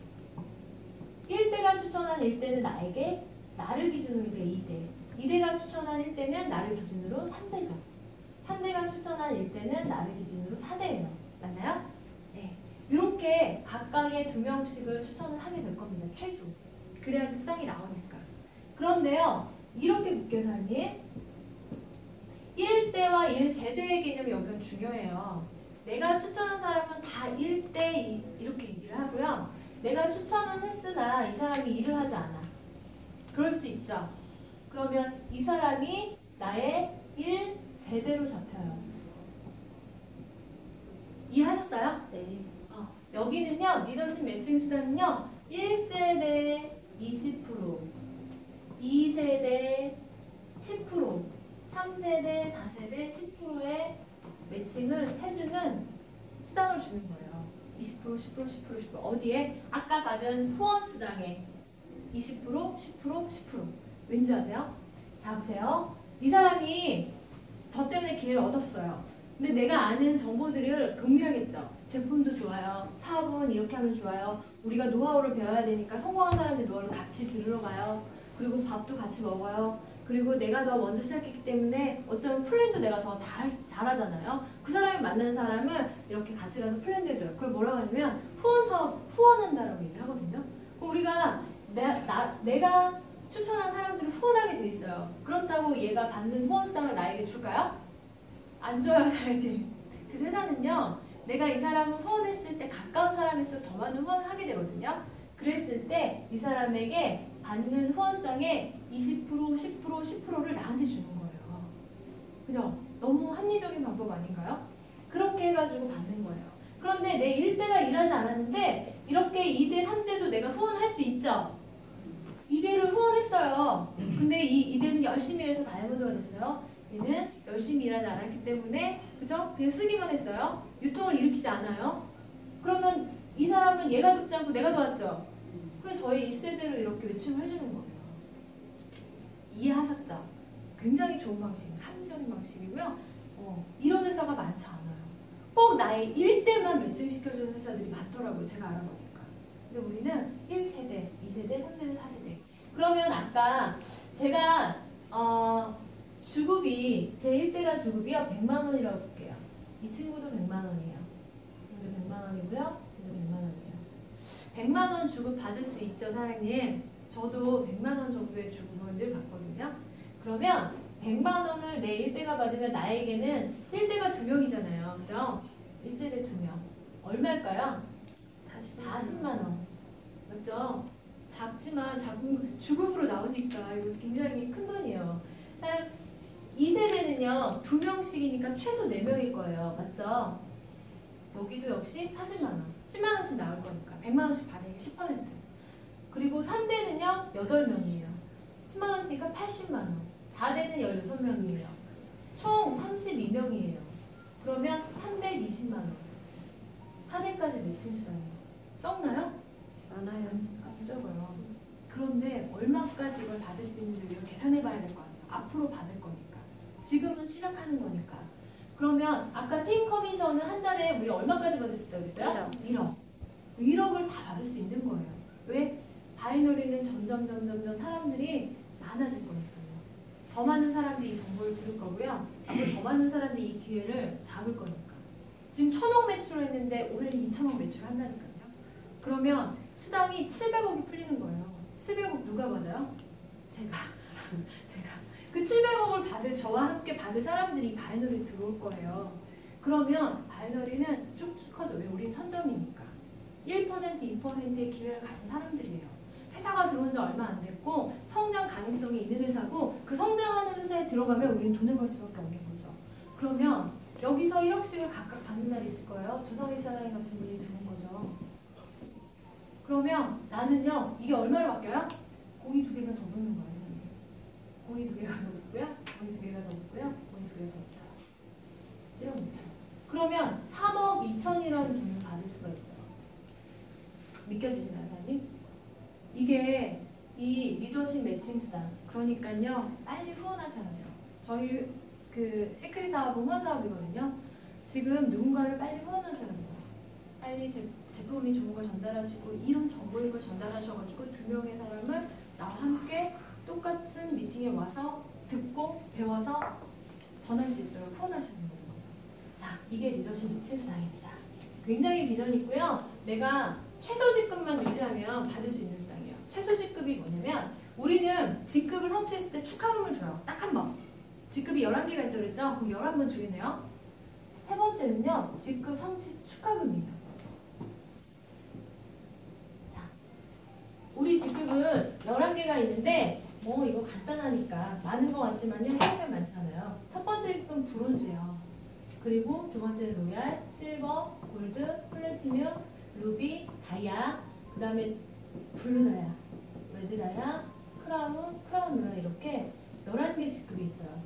1대가 추천한 1대는 나에게 나를 기준으로 게 2대. 2대가 추천한 1대는 나를 기준으로 3대죠. 3대가 추천한 1대는 나를 기준으로 4대예요. 맞나요? 네. 이렇게 각각의 2명씩을 추천을 하게 될 겁니다. 최소. 그래야지 수당이 나오니까. 그런데요. 이렇게 볼게요, 사장님. 1대와 1세대의 개념이 여기가 중요해요. 내가 추천한 사람은 다 1대 이렇게 얘기를 하고요. 내가 추천은 했으나 이 사람이 일을 하지 않아. 그럴 수 있죠. 그러면 이 사람이 나의 1세대로 잡혀요. 이해하셨어요? 네. 여기는요. 리더십 매칭 수단은요. 1세대 20%, 2세대 10%, 3세대, 4세대 10%의 매칭을 해주는 수당을 주는 거예요. 20%, 10%, 10%, 10%. 어디에? 아까 받은 후원 수당에 20%, 10%, 10%. 왠지 아세요? 자, 보세요. 이 사람이 저 때문에 기회를 얻었어요. 근데 내가 아는 정보들을 공유하겠죠. 제품도 좋아요. 사업은 이렇게 하면 좋아요. 우리가 노하우를 배워야 되니까 성공한 사람들 노하우를 같이 들으러 가요. 그리고 밥도 같이 먹어요. 그리고 내가 더 먼저 시작했기 때문에 어쩌면 플랜도 내가 더 잘하잖아요. 그 사람이 만나는 사람을 이렇게 같이 가서 플랜도 해줘요. 그걸 뭐라고 하냐면 후원한다라고 얘기하거든요. 우리가 내가 추천한 사람들을 후원하게 돼 있어요. 그렇다고 얘가 받는 후원 수당을 나에게 줄까요? 안 줘요, 사람들이. 그래서 회사는요. 내가 이 사람을 후원했을 때 가까운 사람일수록 더 많은 후원을 하게 되거든요. 그랬을 때 이 사람에게 받는 후원 수당의 20%, 10%, 10%를 나한테 주는 거예요. 그죠? 너무 합리적인 방법 아닌가요? 그렇게 해가지고 받는 거예요. 그런데 내 1대가 일하지 않았는데 이렇게 2대, 3대도 내가 후원할 수 있죠? 2대를 후원했어요. 근데 이 2대는 열심히 일해서 다이아몬드가 됐어요. 얘는 열심히 일하지 않았기 때문에 그죠? 그냥 쓰기만 했어요. 유통을 일으키지 않아요. 그러면 이 사람은 얘가 돕지 않고 내가 도왔죠? 그래서 저희 1세대로 이렇게 매칭을 해주는 거예요. 이해하셨죠? 굉장히 좋은 방식, 합리적인 방식이고요. 이런 회사가 많지 않아요. 꼭 나의 1대만 매칭시켜주는 회사들이 많더라고요. 제가 알아보니까. 근데 우리는 1세대, 2세대, 3세대, 4세대. 그러면 아까 제가 주급이 제 1대가 주급이요 100만 원이라고 볼게요. 이 친구도 100만 원이에요. 이 친구도 100만 원이고요. 이 친구도 100만 원이에요. 100만 원 주급 받을 수 있죠, 사장님? 저도 100만 원 정도의 주급을 늘 받거든요. 그러면 100만 원을 내 1대가 받으면 나에게는 1대가 2명이잖아요. 그죠? 1세대 2명. 얼마일까요? 40만 원. 맞죠? 작지만 작은 주급으로 나오니까 이거 굉장히 큰 돈이에요. 2세대는요 2명씩이니까 최소 4명일 거예요. 맞죠? 여기도 역시 40만 원. 10만 원씩 나올 거니까 100만 원씩 받으니까 10%. 그리고 3대는요 8명이에요. 10만 원씩이니까 80만 원. 4대는 16명이에요. 총 32명이에요. 그러면 320만 원. 4대까지 매칭 수당이에요. 적나요? 많아요. 적어요. 그런데 얼마까지 이걸 받을 수 있는지 우리가 계산해 봐야 될 거 아니에요. 앞으로 받을 거니까. 지금은 시작하는 거니까. 그러면 아까 팀 커미션은 한 달에 우리 얼마까지 받을 수 있다고 그랬어요? 1억. 1억을 다 받을 수 있는 거예요. 왜? 바이너리는 점점 사람들이 많아질 거니까요. 더 많은 사람들이 이 정보를 들을 거고요. 앞으로 더 많은 사람들이 이 기회를 잡을 거니까. 지금 1,000억 매출을 했는데 올해는 2,000억 매출을 한다니까요. 그러면 수당이 700억이 풀리는 거예요. 700억 누가 받아요? 제가. 그 700억을 받을 저와 함께 받을 사람들이 바이너리 들어올 거예요. 그러면 바이너리는 쭉쭉 커져. 왜? 우린 선점이니까. 1%, 2%의 기회를 가진 사람들이에요. 회사가 들어온 지 얼마 안 됐고 성장 가능성이 있는 회사고 그 성장하는 회사에 들어가면 우린 돈을 벌 수밖에 없는 거죠. 그러면 여기서 1억씩을 각각 받는 날이 있을 거예요. 조성희 사장님 같은 분이 들어온 거죠. 그러면 나는요 이게 얼마로 바뀌어요? 공이 2개가 더 붙는 거예요. 공이 2개가 더 붙고요. 공이 2개가 더 붙고요. 공이 2개가 더 붙어요. 이런 거죠. 그러면 3억 2천이라는 돈을 받을 수가 있어요. 믿겨지시나요, 사장님? 이게 이 리더십 매칭 수당. 그러니까요 빨리 후원하셔야 돼요. 저희 그 시크릿 사업은 후원 사업이거든요. 지금 누군가를 빨리 후원하셔야 돼요. 빨리 제품이 좋은 걸 전달하시고 이런 정보인 걸 전달하셔가지고 2명의 사람을 나와 함께 똑같은 미팅에 와서 듣고 배워서 전할 수 있도록 후원하시는 거죠. 자, 이게 리더십 매칭 수당입니다. 굉장히 비전이 있고요. 내가 최소 직급만 유지하면 받을 수 있는 수당이에요. 최소 직급이 뭐냐면 우리는 직급을 성취했을 때 축하금을 줘요. 딱 한 번. 직급이 11개가 있다고 그랬죠? 그럼 11번 주겠네요. 세 번째는요. 직급 성취 축하금이에요. 자, 우리 직급은 11개가 있는데 뭐 이거 간단하니까 많은 것 같지만요. 해보면 많잖아요. 첫 번째 직급은 브론즈예요. 그리고 두 번째 로얄, 실버, 골드, 플래티늄, 루비, 다이아, 그 다음에 블루다이아, 레드다이아, 크라운, 크라운 로얄 이렇게 11개 직급이 있어요.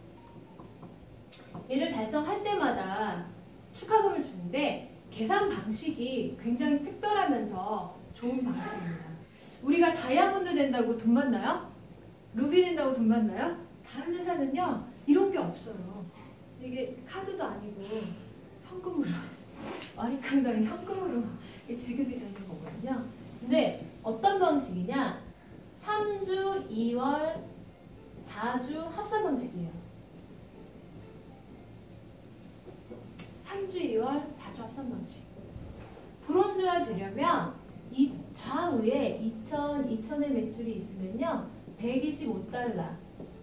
얘를 달성할 때마다 축하금을 주는데 계산 방식이 굉장히 특별하면서 좋은 방식입니다. 우리가 다이아몬드 된다고 돈 받나요? 루비 된다고 돈 받나요? 다른 회사는요 이런 게 없어요. 이게 카드도 아니고 현금으로 와리칸당의 현금으로 지급이 되는 거거든요. 근데 어떤 방식이냐? 3주, 2월, 4주 합산 방식이에요. 3주, 2월, 4주 합산 방식. 브론즈가 되려면 이 좌우에 2,000의 매출이 있으면요 125달러,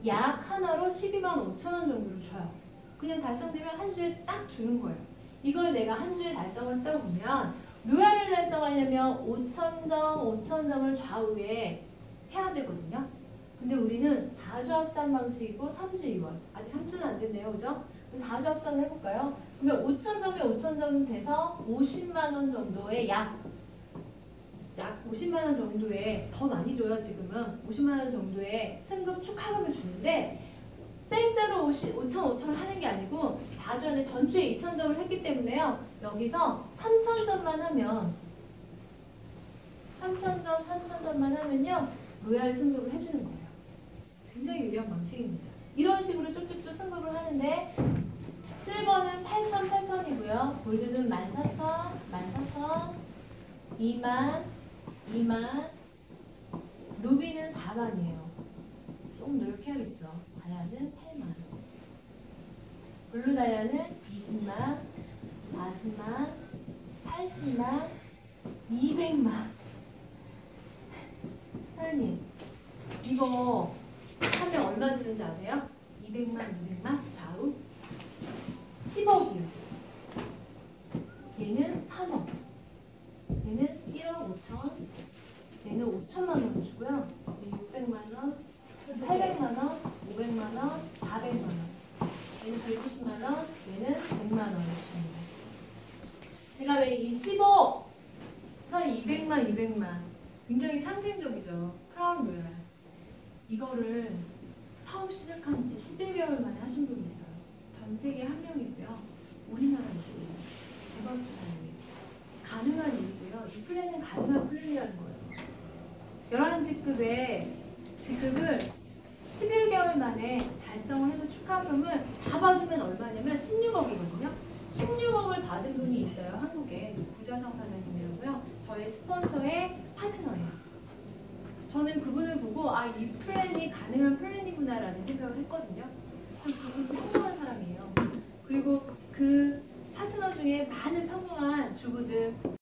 약 하나로 12만 5천 원 정도를 줘요. 그냥 달성되면 한 주에 딱 주는 거예요. 이걸 내가 한 주에 달성을 했다고 보면 로얄을 달성하려면 5,000점을 좌우에 해야 되거든요. 근데 우리는 4주 합산 방식이고 3주 2월. 아직 3주는 안 됐네요. 그죠? 4주 합산을 해볼까요? 그러면 5,000점에 5,000점 돼서 50만 원 정도의 약 50만 원 정도의 더 많이 줘요. 지금은 50만 원 정도의 승급 축하금을 주는데 생짜로 5,000을 하는 게 아니고 4주 안에 전주에 2,000점을 했기 때문에요. 여기서 3,000점만 하면 3,000점만 하면요 로얄 승급을 해주는 거예요. 굉장히 유리한 방식입니다. 이런 식으로 쭉쭉쭉 승급을 하는데 실버는 8,000이고요. 있어요. 골드는 14,000, 2만, 2만, 루비는 4만이에요. 조금 노력해야겠죠. 다이아는 8만. 블루 다이아는 20만, 40만, 80만, 200만. 사장님, 이거 하면 얼마 주는지 아세요? 200만, 200만 좌우 10억이요. 얘는 3억. 얘는 1억 5천. 얘는 5천만 원 주고요. 얘 600만 원, 800만 원, 500만 원, 400만 원. 얘는 190만 원, 얘는 100만 원을 줍니다. 제가 왜 이 10억, 한 200만, 200만 굉장히 상징적이죠. 크라운 로얄. 이거를 사업 시작한 지 11개월 만에 하신 분이 있어요. 전 세계 한 명이고요. 우리나라에 있어요. 대박 사람이. 가능한 일이고요. 이 플랜은 가능한 플랜이라는 거예요. 11직급의 지급을 11개월 만에 달성을 해서 축하금을 다 받으면 얼마냐면 16억이거든요. 16억을 받은 분이 있어요. 한국에. 구자성 사장님이라고요. 저의 스폰서의 파트너예요. 저는 그분을 보고 이 플랜이 가능한 플랜이구나라는 생각을 했거든요. 그분 평범한 사람이에요. 그리고 그 파트너 중에 많은 평범한 주부들